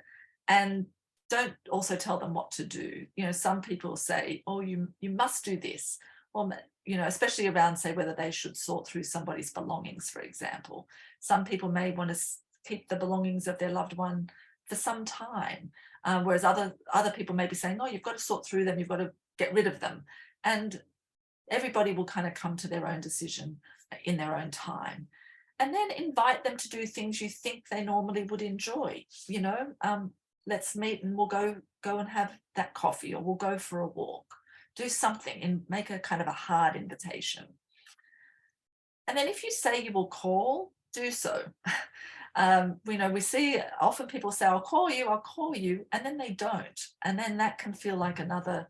And don't also tell them what to do. Some people say, oh, you must do this, or, especially around, say, whether they should sort through somebody's belongings, for example. Some people may want to keep the belongings of their loved one for some time, whereas other people may be saying, oh, you've got to sort through them, you've got to get rid of them. And everybody will kind of come to their own decision in their own time. And then invite them to do things you think they normally would enjoy. Let's meet and we'll go and have that coffee, or we'll go for a walk. Do something and make a kind of a hard invitation. And then if you say you will call, do so. We see often people say, I'll call you, and then they don't. And then that can feel like another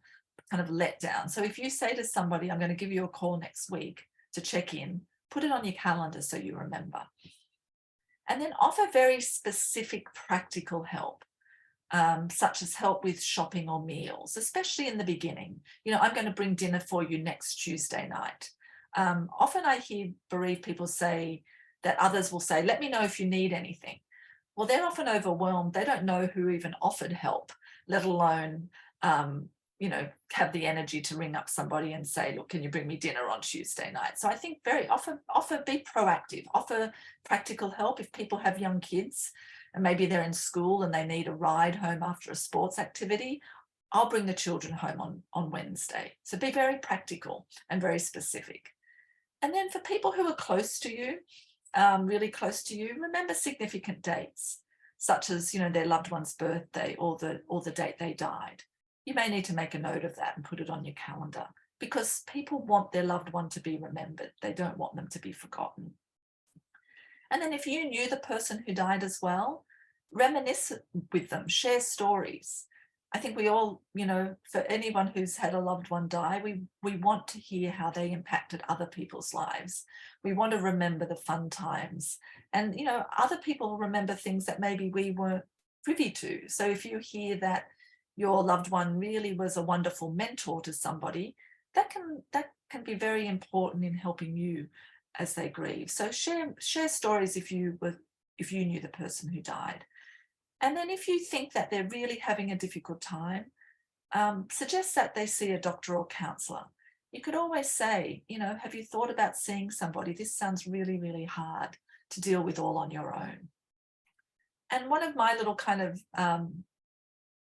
kind of letdown. So if you say to somebody, I'm going to give you a call next week to check in, put it on your calendar so you remember. And then offer very specific practical help, such as help with shopping or meals, especially in the beginning. I'm going to bring dinner for you next Tuesday night. Often I hear bereaved people say that others will say, let me know if you need anything. Well, they're often overwhelmed. They don't know who even offered help, let alone, have the energy to ring up somebody and say, look, can you bring me dinner on Tuesday night? So I think very often be proactive, offer practical help. If people have young kids and maybe they're in school and they need a ride home after a sports activity, I'll bring the children home on Wednesday. So be very practical and very specific. And then for people who are close to you, really close to you, remember significant dates, such as, their loved one's birthday or the date they died. You may need to make a note of that and put it on your calendar, because people want their loved one to be remembered. They don't want them to be forgotten. And then if you knew the person who died as well, reminisce with them, share stories. I think we all, for anyone who's had a loved one die, we want to hear how they impacted other people's lives. We want to remember the fun times. And, other people remember things that maybe we weren't privy to. So if you hear that your loved one really was a wonderful mentor to somebody, that can be very important in helping you as they grieve. So share stories if you knew the person who died. And then if you think that they're really having a difficult time, suggest that they see a doctor or counsellor. You could always say, have you thought about seeing somebody? This sounds really, really hard to deal with all on your own. And one of my little kind of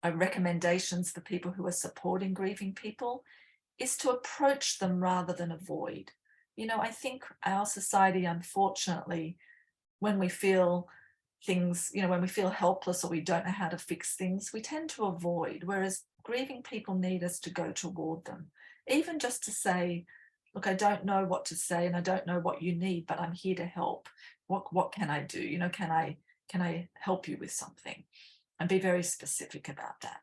recommendations for people who are supporting grieving people is to approach them rather than avoid. I think our society, unfortunately, when we feel things, when we feel helpless or we don't know how to fix things, we tend to avoid, whereas grieving people need us to go toward them, even just to say, look, I don't know what to say and I don't know what you need, but I'm here to help. What can I do? Can I help you with something? And be very specific about that.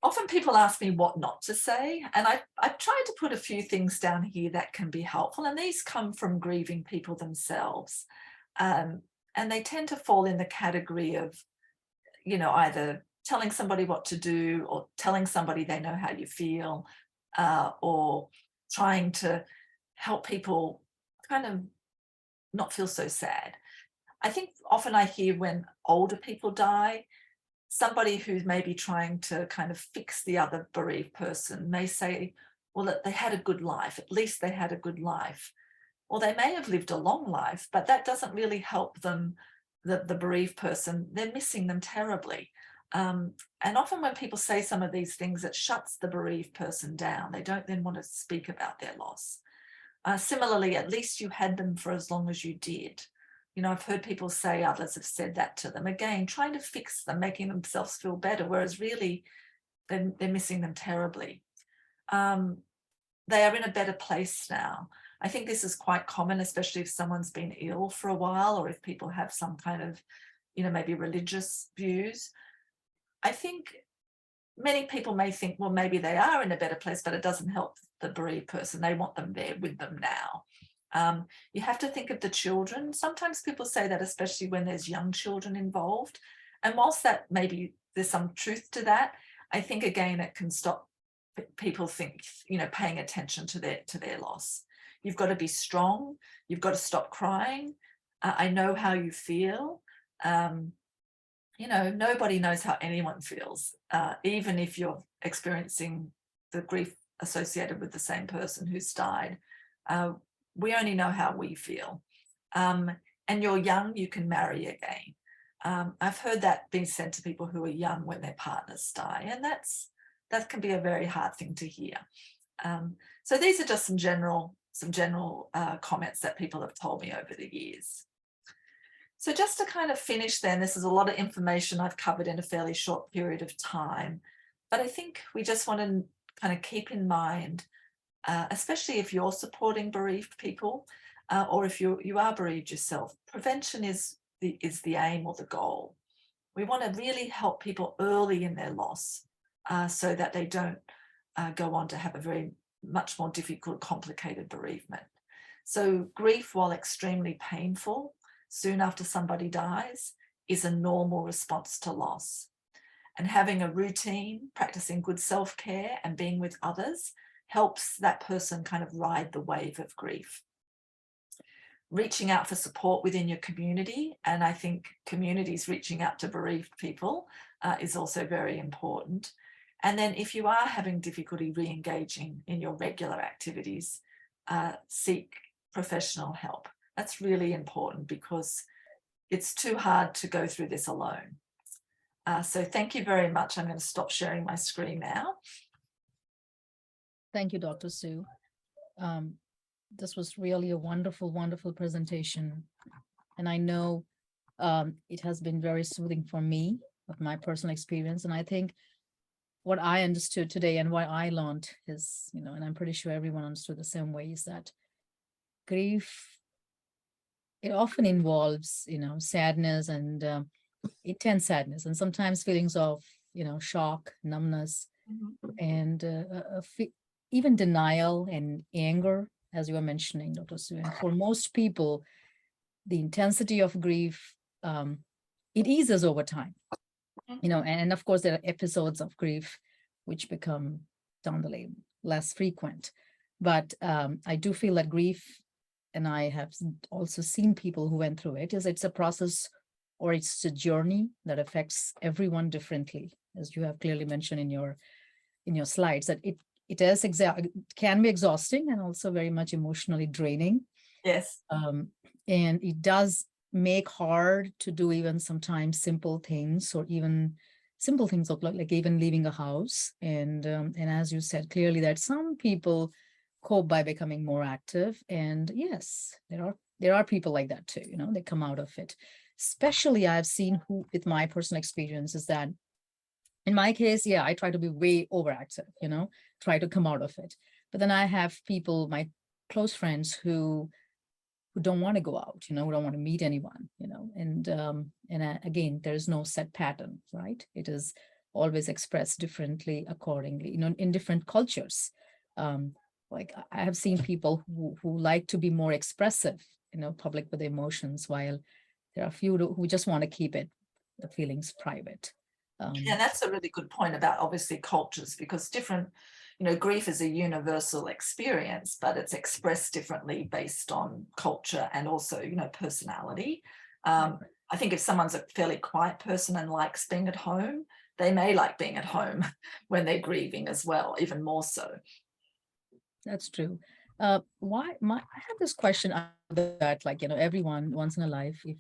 Often people ask me what not to say, and I've tried to put a few things down here that can be helpful, and these come from grieving people themselves. And they tend to fall in the category of, either telling somebody what to do or telling somebody they know how you feel, or trying to help people kind of not feel so sad. I think often I hear when older people die, somebody who's maybe trying to kind of fix the other bereaved person may say, well, that they had a good life, at least they had a good life. Or they may have lived a long life, but that doesn't really help them, the bereaved person. They're missing them terribly. And often when people say some of these things, it shuts the bereaved person down. They don't then want to speak about their loss. Similarly, at least you had them for as long as you did. I've heard people say, others have said that to them. Again, trying to fix them, making themselves feel better, whereas really they're missing them terribly. They are in a better place now. I think this is quite common, especially if someone's been ill for a while, or if people have some kind of, maybe religious views. I think many people may think, well, maybe they are in a better place, but it doesn't help the bereaved person. They want them there with them now. You have to think of the children. Sometimes people say that, especially when there's young children involved. And whilst that maybe there's some truth to that, I think, again, it can stop people paying attention to their loss. You've got to be strong. You've got to stop crying. I know how you feel. Nobody knows how anyone feels, even if you're experiencing the grief associated with the same person who's died. We only know how we feel. And you're young, you can marry again. I've heard that being said to people who are young when their partners die, and that can be a very hard thing to hear. So these are just some general comments that people have told me over the years. So just to kind of finish then, this is a lot of information I've covered in a fairly short period of time, but I think we just want to kind of keep in mind, especially if you're supporting bereaved people, or if you are bereaved yourself, prevention is the aim or the goal. We want to really help people early in their loss, so that they don't go on to have a much more difficult, complicated bereavement. So grief, while extremely painful soon after somebody dies, is a normal response to loss. And having a routine, practicing good self-care and being with others helps that person kind of ride the wave of grief. Reaching out for support within your community, and I think communities reaching out to bereaved people is also very important. And then if you are having difficulty re-engaging in your regular activities, seek professional help. That's really important because it's too hard to go through this alone. So thank you very much. I'm going to stop sharing my screen now. Thank you, Dr. Sue. This was really a wonderful, wonderful presentation. And I know it has been very soothing for me of my personal experience. And I think what I understood today and what I learned is, and I'm pretty sure everyone understood the same way, is that grief, it often involves, sadness and intense sadness, and sometimes feelings of, shock, numbness, and even denial and anger, as you were mentioning, Dr. Sue. And for most people, the intensity of grief, it eases over time, and of course, there are episodes of grief which become down the lane less frequent. But I do feel that grief, and I have also seen people who went through it, it's a process, or it's a journey that affects everyone differently, as you have clearly mentioned in your slides, that it can be exhausting and also very much emotionally draining. Yes. And it does make hard to do even sometimes simple things, or even simple things like even leaving a house. And as you said clearly, that some people cope by becoming more active. And yes, there are people like that too, they come out of it. Especially I've seen with my personal experience, is that in my case, I try to be way overactive, try to come out of it. But then I have people, my close friends, who don't want to go out, who don't want to meet anyone, and again, there's no set pattern, right? It is always expressed differently accordingly, in different cultures. Like I have seen people who like to be more expressive, public with emotions, while there are a few who just want to keep the feelings private. Yeah, that's a really good point about obviously cultures, because different, grief is a universal experience, but it's expressed differently based on culture and also, personality. I think if someone's a fairly quiet person and likes being at home, they may like being at home when they're grieving as well, even more so. That's true. I have this question that, everyone once in a life, if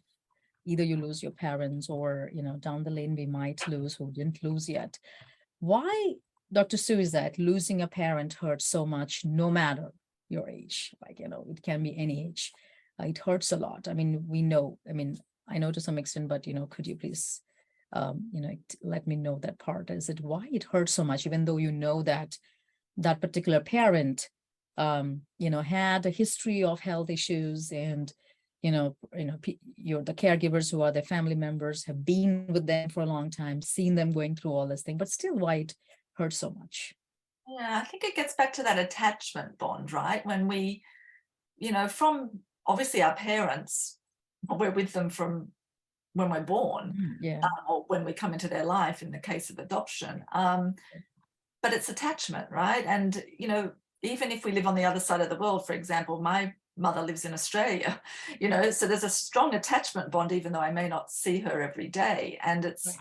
either you lose your parents or, down the lane, we might lose who didn't lose yet. Why, Dr. Sue, is that losing a parent hurts so much, no matter your age? It can be any age. It hurts a lot. I mean, I know to some extent, but, could you please, let me know that part? Is it why it hurts so much, even though that particular parent, had a history of health issues, and the caregivers who are their family members have been with them for a long time, seen them going through all this thing, but still why it hurts so much? Yeah, I think it gets back to that attachment bond, right? When we, from obviously our parents, we're with them from when we're born, or when we come into their life in the case of adoption. But it's attachment, right? And, even if we live on the other side of the world, for example, my mother lives in Australia, so there's a strong attachment bond, even though I may not see her every day. And it's,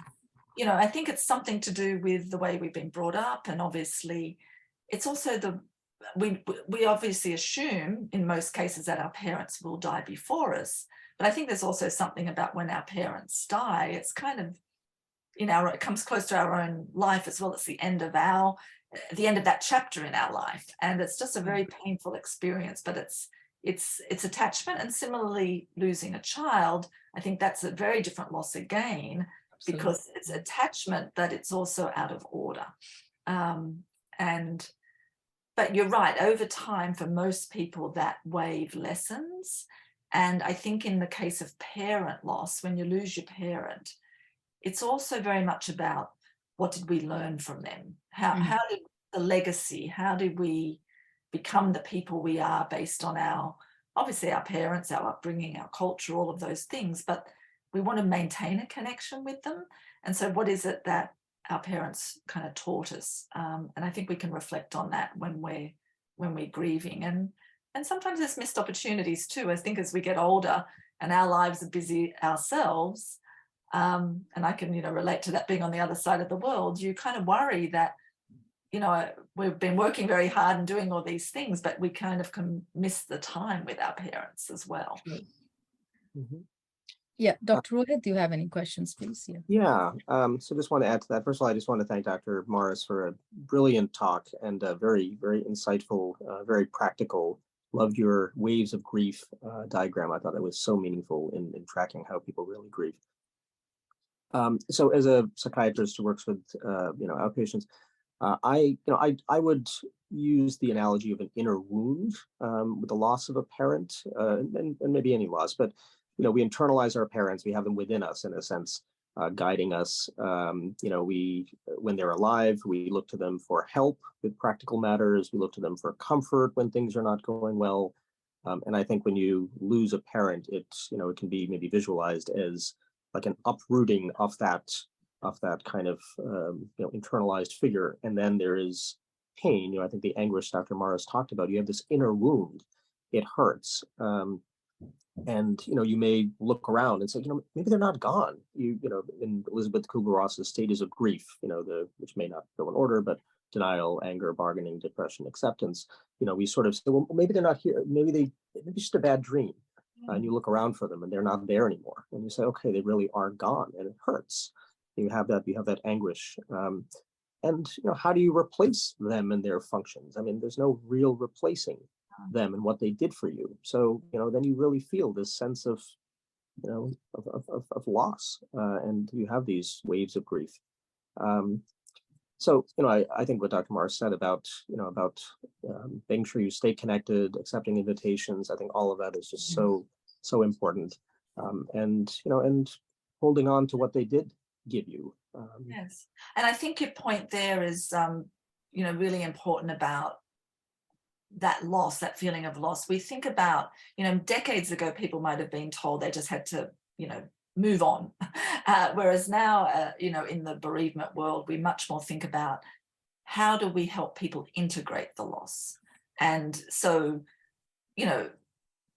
I think it's something to do with the way we've been brought up. And obviously it's also we obviously assume in most cases that our parents will die before us, but I think there's also something about when our parents die, it's kind of it comes close to our own life as well. It's the end of that chapter in our life, and it's just a very painful experience, but it's attachment. And similarly, losing a child, I think that's a very different loss again, because it's attachment, but it's also out of order. But you're right, over time, for most people, that wave lessens. And I think in the case of parent loss, when you lose your parent, it's also very much about what did we learn from them? How did the legacy, how did we become the people we are based on obviously our parents, our upbringing, our culture, all of those things, but we want to maintain a connection with them. And so what is it that our parents kind of taught us? And I think we can reflect on that when we're grieving. And sometimes there's missed opportunities too. I think as we get older and our lives are busy ourselves, and I can, relate to that being on the other side of the world, you kind of worry that, we've been working very hard and doing all these things, but we kind of can miss the time with our parents as well. Mm-hmm. Yeah, Dr. Rohit, do you have any questions, please? Yeah. So just want to add to that. First of all, I just want to thank Dr. Morris for a brilliant talk and a very, very insightful, very practical. Loved your waves of grief diagram. I thought that was so meaningful in tracking how people really grieve. So as a psychiatrist who works with, outpatients, I would use the analogy of an inner wound with the loss of a parent and maybe any loss, but we internalize our parents, we have them within us in a sense, guiding us. When they're alive, we look to them for help with practical matters. We look to them for comfort when things are not going well. And I think when you lose a parent, it can be maybe visualized as like an uprooting of that kind of internalized figure. And then there is pain. I think the anguish Dr. Morris talked about, you have this inner wound, it hurts. And you may look around and say, maybe they're not gone. In Elizabeth Kubler-Ross's stages of grief, which may not go in order, but denial, anger, bargaining, depression, acceptance. We sort of say, well, maybe they're not here. Maybe it's just a bad dream. And you look around for them, and they're not there anymore. And you say, okay, they really are gone, and it hurts. You have that anguish. And how do you replace them and their functions? I mean, there's no real replacing them and what they did for you. So, then you really feel this sense of loss, and you have these waves of grief. So, I think what Dr. Morris said about making sure you stay connected, accepting invitations, I think all of that is just so important. And holding on to what they did give you. Yes. And I think your point there is, really important about that loss, that feeling of loss. We think about, decades ago, people might have been told they just had to, move on. Whereas now, in the bereavement world, we much more think about how do we help people integrate the loss. And so, you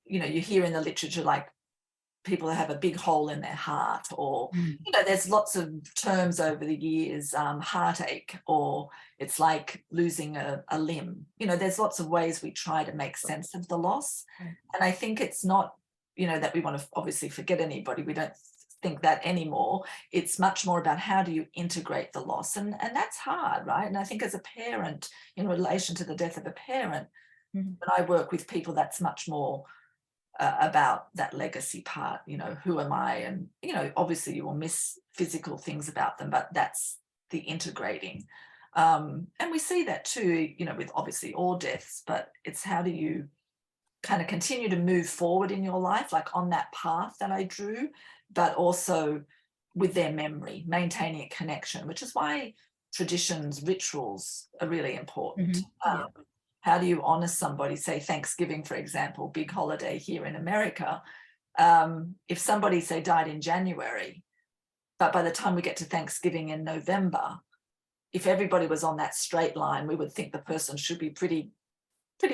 hear in the literature, like people that have a big hole in their heart, or, there's lots of terms over the years, heartache, or it's like losing a limb. There's lots of ways we try to make sense of the loss. And I think it's not, that we want to obviously forget anybody. We don't think that anymore. It's much more about how do you integrate the loss. And that's hard, right? And I think as a parent, in relation to the death of a parent, when I work with people, that's much more about that legacy part, who am I? And, obviously you will miss physical things about them, but that's the integrating. And we see that too, with obviously all deaths, but it's how do you kind of continue to move forward in your life, like on that path that I drew, but also with their memory, maintaining a connection, which is why traditions, rituals are really important. How do you honor somebody? Say Thanksgiving, for example, big holiday here in America. If somebody, say, died in January, but by the time we get to Thanksgiving in November, if everybody was on that straight line, we would think the person should be pretty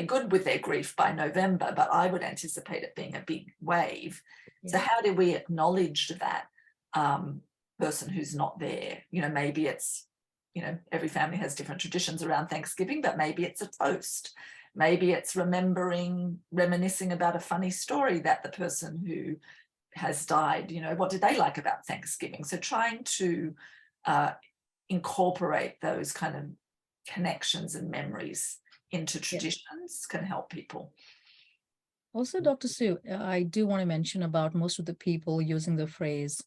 good with their grief by November, but I would anticipate it being a big wave. So how do we acknowledge that person who's not there? Maybe it's every family has different traditions around Thanksgiving, but maybe it's a toast. Maybe it's reminiscing about a funny story that the person who has died, what did they like about Thanksgiving? So trying to incorporate those kind of connections and memories into traditions can help people. Also, Dr. Sue, I do want to mention about most of the people using the phrase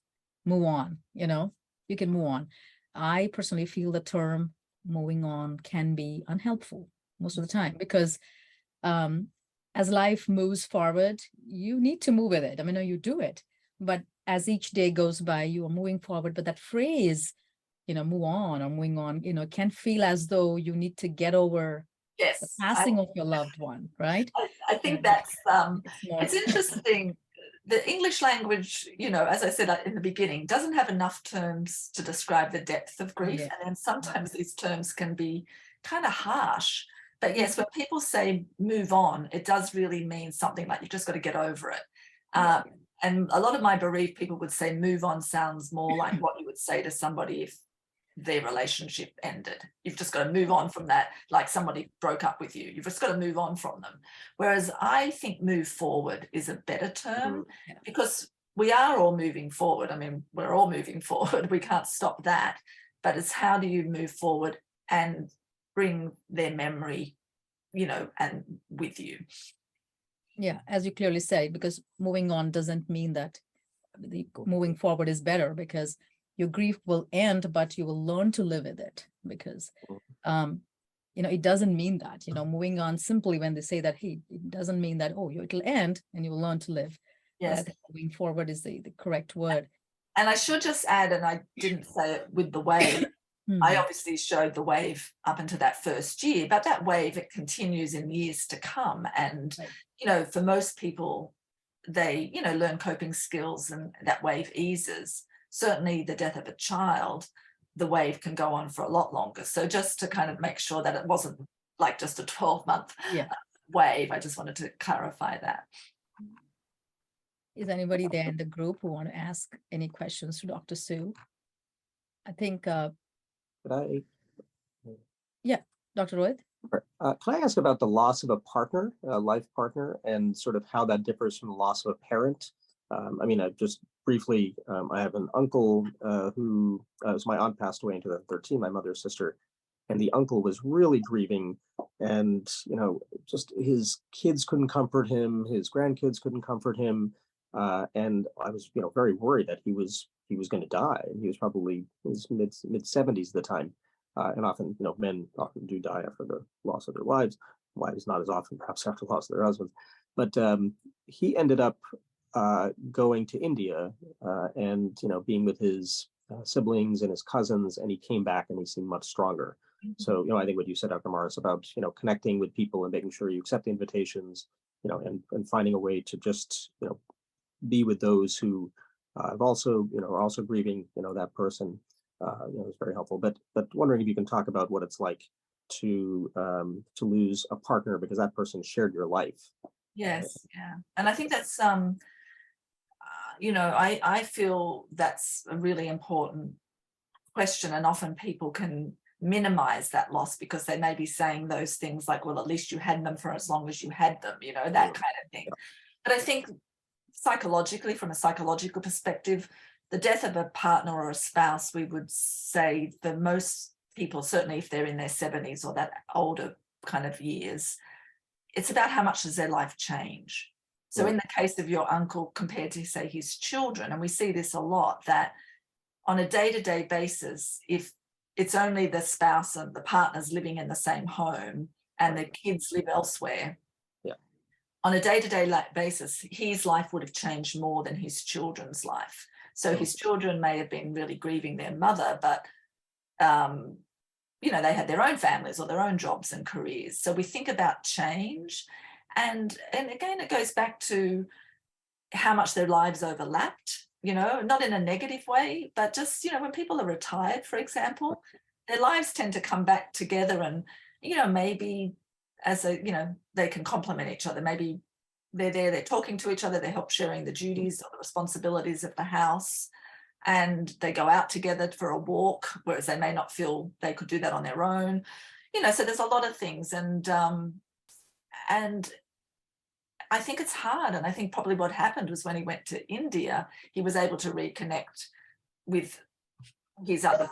move on, you can move on. I personally feel the term moving on can be unhelpful most of the time because as life moves forward, you need to move with it. I mean, you do it, but as each day goes by, you are moving forward. But that phrase, move on or moving on, can feel as though you need to get over the passing of your loved one, right? I think that's, it's interesting. The English language, as I said in the beginning, doesn't have enough terms to describe the depth of grief. And then sometimes these terms can be kind of harsh. But yes, when people say move on, it does really mean something like you've just got to get over it. And a lot of my bereaved people would say move on sounds more like what you would say to somebody if their relationship ended. You've just got to move on from that, like somebody broke up with you. You've just got to move on from them. Whereas I think move forward is a better term because we are all moving forward. I mean, we're all moving forward. We can't stop that. But it's how do you move forward and bring their memory, and with you. Yeah, as you clearly say, because moving on doesn't mean that the moving forward is better because your grief will end, but you will learn to live with it because, it doesn't mean that, moving on simply when they say that, hey, it doesn't mean that, it'll end and you will learn to live. Yes. But I think moving forward is the correct word. And I should just add, and I didn't say it with the wave, I obviously showed the wave up into that first year, but that wave, it continues in years to come. And, for most people, they, learn coping skills and that wave eases. Certainly the death of a child, the wave can go on for a lot longer. So just to kind of make sure that it wasn't like just a 12-month wave, I just wanted to clarify that. Is anybody there in the group who want to ask any questions to Dr. Sue? I think, Could Dr. Rohit? Can I ask about the loss of a partner, a life partner, and sort of how that differs from the loss of a parent? I just briefly, I have an uncle who, so my aunt passed away in 2013, my mother's sister, and the uncle was really grieving, and just his kids couldn't comfort him, his grandkids couldn't comfort him, and I was very worried that he was going to die, and he was probably in his mid 70s at the time, and often men often do die after the loss of their wives not as often perhaps after the loss of their husbands, but he ended up going to India and being with his siblings and his cousins, and he came back and he seemed much stronger. So I think what you said, Dr. Morris, about connecting with people and making sure you accept the invitations, and finding a way to just be with those who have also are also grieving that person is very helpful. But wondering if you can talk about what it's like to lose a partner because that person shared your life. Yes, yeah, and I think that's I feel that's a really important question, and often people can minimize that loss because they may be saying those things like, well, at least you had them for as long as you had them, that kind of thing. But I think psychologically, from a psychological perspective, the death of a partner or a spouse, we would say for most people, certainly if they're in their 70s or that older kind of years, it's about how much does their life change. So in the case of your uncle compared to, say, his children, and we see this a lot, that on a day-to-day basis, if it's only the spouse and the partners living in the same home and the kids live elsewhere, on a day-to-day basis, his life would have changed more than his children's life. So his children may have been really grieving their mother, but they had their own families or their own jobs and careers. So we think about change. And again, it goes back to how much their lives overlapped, not in a negative way, but just, when people are retired, for example, their lives tend to come back together and, maybe as they can complement each other. Maybe they're talking to each other, they help sharing the duties or the responsibilities of the house. and they go out together for a walk, whereas they may not feel they could do that on their own. So there's a lot of things, and I think it's hard. And I think probably what happened was when he went to India, he was able to reconnect with his other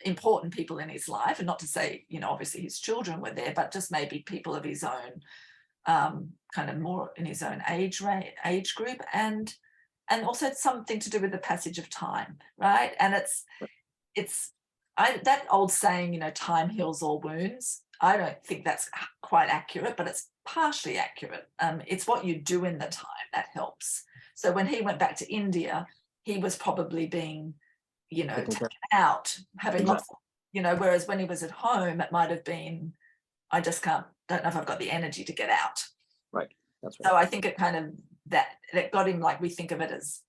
important people in his life, and not to say, obviously his children were there, but just maybe people of his own, kind of more in his own age group, and also it's something to do with the passage of time, right? And that old saying, time heals all wounds. I don't think that's quite accurate, but it's partially accurate. It's what you do in the time that helps. So when he went back to India, he was probably being, taken out, having lots, whereas when he was at home, it might have been, I just don't know if I've got the energy to get out. Right. That's right. So I think it kind of, that got him, like we think of it as,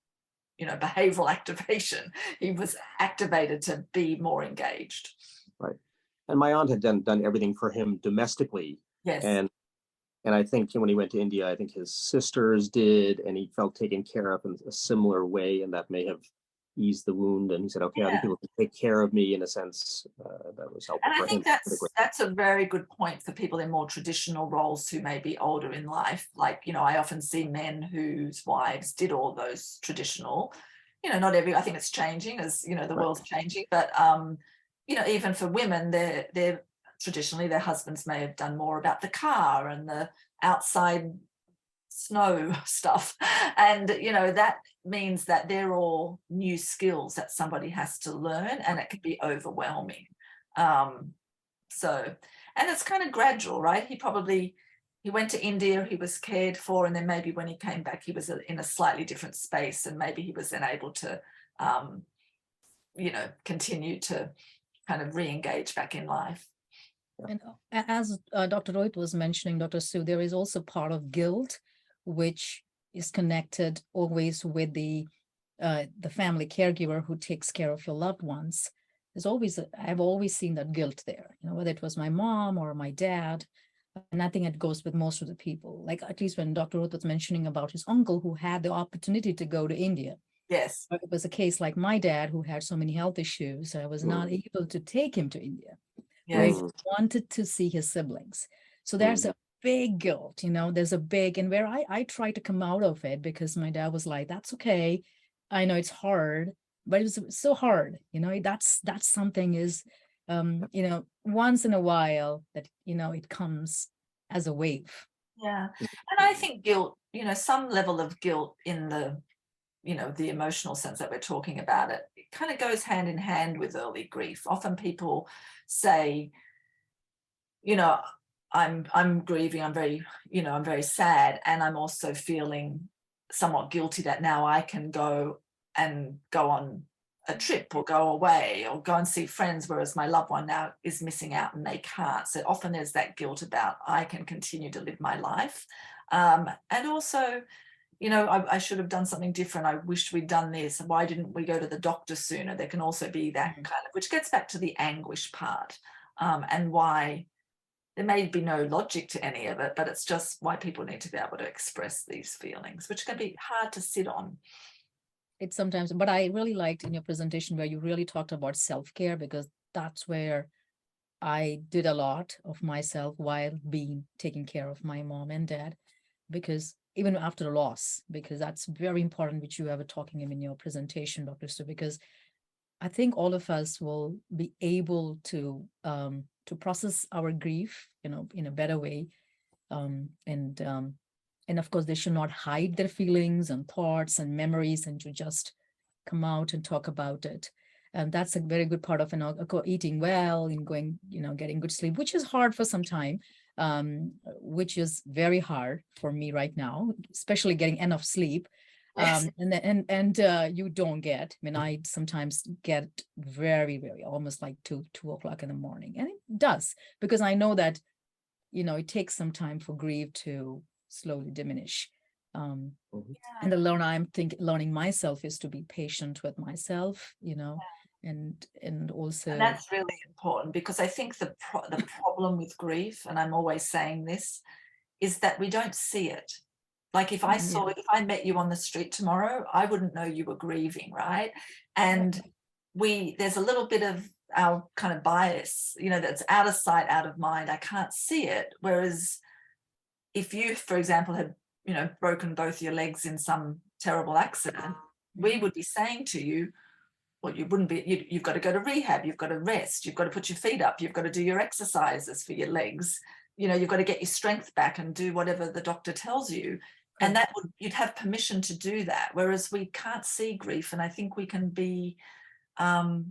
behavioral activation. He was activated to be more engaged. Right. And my aunt had done everything for him domestically. Yes. And I think when he went to India, I think his sisters did, and he felt taken care of in a similar way, and that may have eased the wound. And he said, okay, other people can take care of me, in a sense. That was helpful for him. And I think that's a very good point for people in more traditional roles who may be older in life. Like, I often see men whose wives did all those traditional, not every, I think it's changing as, the world's changing, but, even for women, they're traditionally, their husbands may have done more about the car and the outside snow stuff. And, that means that they're all new skills that somebody has to learn, and it can be overwhelming. And it's kind of gradual, right? He went to India, he was cared for, and then maybe when he came back, he was in a slightly different space, and maybe he was then able to, continue to kind of re-engage back in life. And as Dr. Rohit was mentioning, Dr. Sue, there is also part of guilt, which is connected always with the family caregiver who takes care of your loved ones. I've always seen that guilt there, whether it was my mom or my dad. And I think it goes with most of the people. Like, at least when Dr. Rohit was mentioning about his uncle who had the opportunity to go to India. Yes. It was a case like my dad, who had so many health issues, I was not able to take him to India. Where he wanted to see his siblings. So there's a big guilt, there's a big, and where I try to come out of it, because my dad was like, that's okay. I know it's hard, but it was so hard, that's something is, once in a while that, it comes as a wave. Yeah. And I think guilt, some level of guilt in the, the emotional sense that we're talking about, it kind of goes hand in hand with early grief. Often people say, I'm grieving, I'm very sad, and I'm also feeling somewhat guilty that now I can go on a trip or go away or go and see friends, whereas my loved one now is missing out and they can't. So often there's that guilt about, I can continue to live my life. And also, I should have done something different. I wished we'd done this. Why didn't we go to the doctor sooner? There can also be that kind of, which gets back to the anguish part, and why there may be no logic to any of it, but it's just why people need to be able to express these feelings, which can be hard to sit on. It's sometimes, but I really liked in your presentation where you really talked about self-care, because that's where I did a lot of myself while taking care of my mom and dad, because even after the loss, because that's very important, which you were talking in your presentation, Dr. Stu, because I think all of us will be able to process our grief, in a better way. And of course, they should not hide their feelings and thoughts and memories, and to just come out and talk about it. And that's a very good part of eating well and going, getting good sleep, which is hard for some time, which is very hard for me right now, especially getting enough sleep. And you don't get, I sometimes get very, very almost like 2 o'clock in the morning, and it does, because I know that, it takes some time for grief to slowly diminish. And the learning myself is to be patient with myself, and also. And that's really important, because I think the problem with grief, and I'm always saying this, is that we don't see it. Like if I met you on the street tomorrow, I wouldn't know you were grieving, right? And there's a little bit of our kind of bias, that's out of sight, out of mind. I can't see it. Whereas if you, for example, had, broken both your legs in some terrible accident, we would be saying to you, well, you've got to go to rehab, you've got to rest, you've got to put your feet up, you've got to do your exercises for your legs, you've got to get your strength back and do whatever the doctor tells you. And you'd have permission to do that. Whereas we can't see grief. And I think we can be our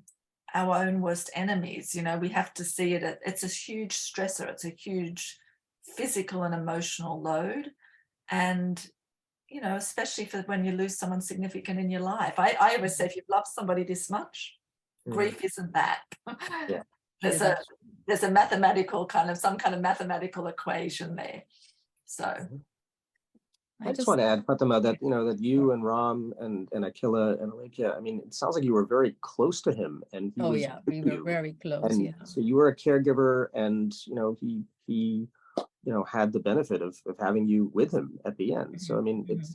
own worst enemies. We have to see it. It's a huge stressor. It's a huge physical and emotional load. And, especially for when you lose someone significant in your life. I always say, if you've loved somebody this much, grief isn't that. Yeah. There's a mathematical some kind of mathematical equation there. So I just want to add, Fatima, that that you and Ram and Akila and Alekia, I mean, it sounds like you were very close to him, and he was we were very close. and so you were a caregiver, and he had the benefit of having you with him at the end. So I mean, it's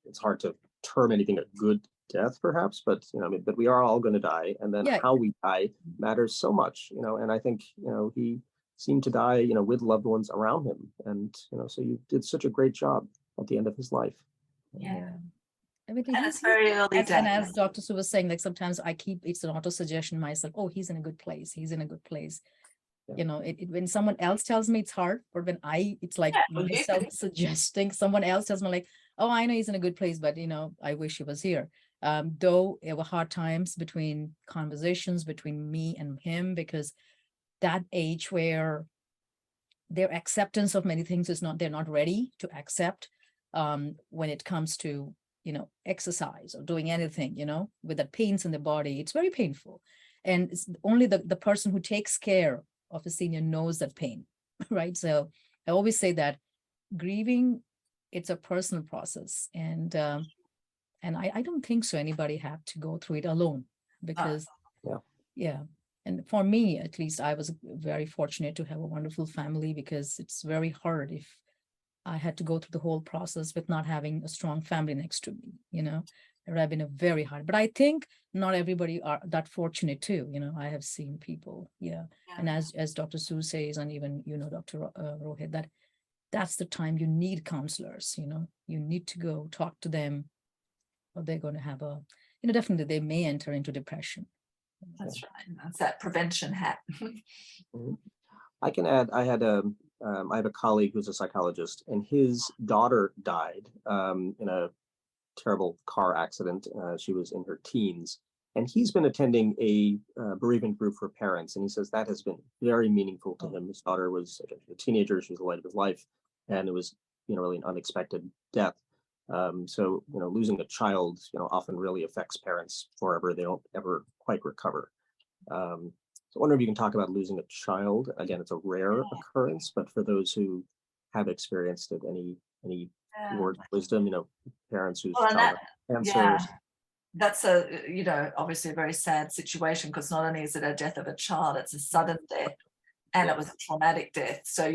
it's hard to term anything a good death, perhaps, but but we are all going to die, and then how we die matters so much, and I think he seemed to die with loved ones around him, and so you did such a great job at the end of his life. I mean, and it's very early days. And as Dr. Sue was saying, like sometimes it's an auto suggestion myself, oh, he's in a good place, he's in a good place. When someone else tells me it's hard, or when it's like myself suggesting, someone else tells me like, oh, I know he's in a good place, but I wish he was here. Though there were hard times between conversations between me and him, because that age where their acceptance of many things they're not ready to accept when it comes to exercise or doing anything with the pains in the body. It's very painful, and it's only the person who takes care of a senior knows that pain, right? So I always say that grieving, it's a personal process, and I don't think so anybody have to go through it alone, because and for me, at least, I was very fortunate to have a wonderful family, because it's very hard if I had to go through the whole process with not having a strong family next to me. It would have been a very hard, but I think not everybody are that fortunate too. I have seen people, and as Dr. Sue says, and even Dr. Rohit, that's the time you need counselors. You need to go talk to them, or they're going to have definitely they may enter into depression. That's right. That's that prevention hat. I can add, I have a colleague who's a psychologist, and his daughter died in a terrible car accident. She was in her teens, and he's been attending a bereavement group for parents, and he says that has been very meaningful to him. His daughter was a teenager; she was the light of his life, and it was really an unexpected death. So losing a child often really affects parents forever. They don't ever quite recover. So I wonder if you can talk about losing a child. Again, it's a rare occurrence, but for those who have experienced it, any words of wisdom, parents whose child have cancer. That's obviously a very sad situation, because not only is it a death of a child, it's a sudden death, and it was a traumatic death. So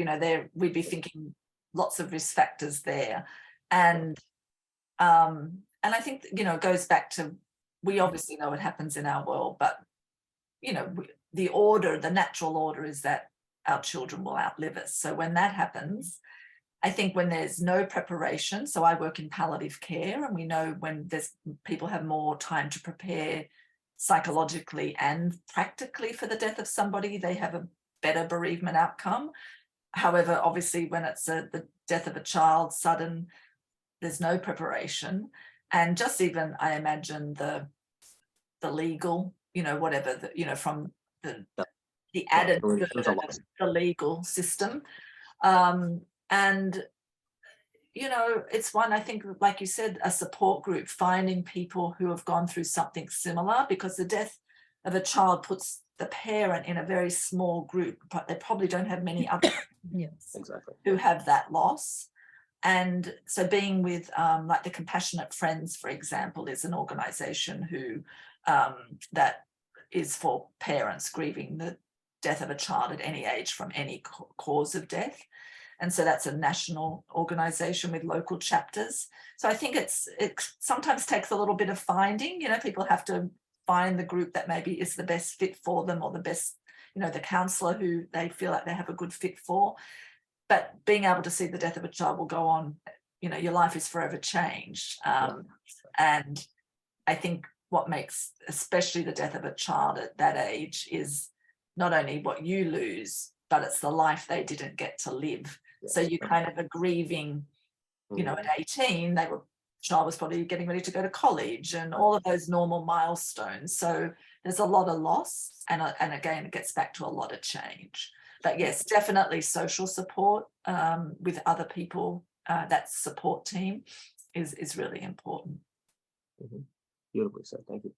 we'd be thinking lots of risk factors there, and I think it goes back to, we obviously know what happens in our world, but the natural order is that our children will outlive us. So when that happens, I think when there's no preparation, so I work in palliative care, and we know when people have more time to prepare psychologically and practically for the death of somebody, they have a better bereavement outcome. However, obviously when it's the death of a child, sudden, there's no preparation. And just even, I imagine the legal, whatever, from the added burden of the legal system. And it's one, I think, like you said, a support group, finding people who have gone through something similar, because the death of a child puts the parent in a very small group, but they probably don't have many other who have that loss. And so being with like the Compassionate Friends, for example, is an organization who that is for parents grieving the death of a child at any age from any cause of death. And so that's a national organization with local chapters. So I think it sometimes takes a little bit of finding, people have to find the group that maybe is the best fit for them, or the best, the counsellor who they feel like they have a good fit for. But being able to see the death of a child will go on, your life is forever changed. And I think what makes especially the death of a child at that age is not only what you lose, but it's the life they didn't get to live. Yes. So you kind of are grieving, at 18, child was probably getting ready to go to college and all of those normal milestones. So there's a lot of loss. And again, it gets back to a lot of change. But yes, definitely social support with other people, that support team is really important. Mm-hmm. Beautifully said. Thank you.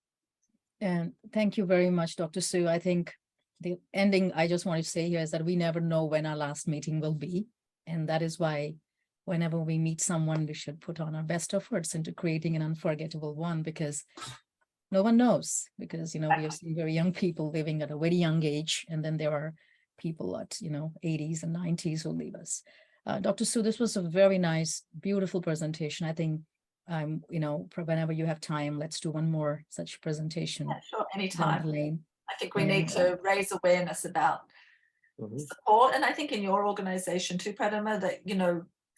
And thank you very much, Dr. Sue. I think the ending I just want to say here is that we never know when our last meeting will be. And that is why whenever we meet someone, we should put on our best efforts into creating an unforgettable one, because no one knows, because, we have seen very young people living at a very young age. And then there are people at, 80s and 90s who leave us. Dr. Sue, this was a very nice, beautiful presentation. I think, whenever you have time, let's do one more such presentation. Yeah, sure, anytime. I think we need to raise awareness about support. And I think in your organization too, Pratama, that,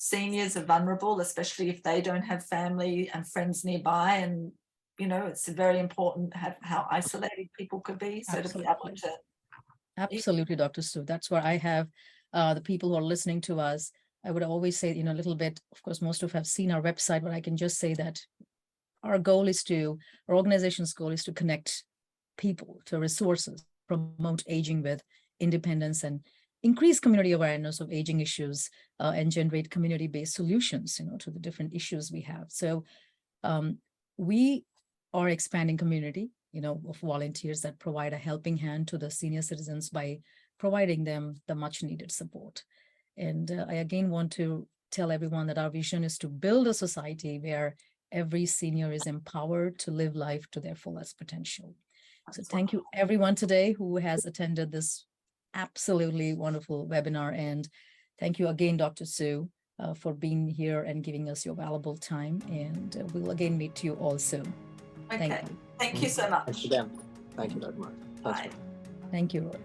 seniors are vulnerable, especially if they don't have family and friends nearby. And, it's very important how isolated people could be. So to be able to. Absolutely, Dr. Sue. That's where I have the people who are listening to us. I would always say, a little bit, of course, most of have seen our website, but I can just say that our organization's goal is to connect people to resources, promote aging with independence, and increase community awareness of aging issues, and generate community-based solutions, to the different issues we have. So we are expanding community, of volunteers that provide a helping hand to the senior citizens by providing them the much needed support. And I again want to tell everyone that our vision is to build a society where every senior is empowered to live life to their fullest potential. So thank you everyone today who has attended this absolutely wonderful webinar. And thank you again, Dr. Sue, for being here and giving us your valuable time. And we'll again meet you all soon. Okay. Thank you so much. Thanks again. Thank you, Dr. Mark. Bye. Thank you, Roy.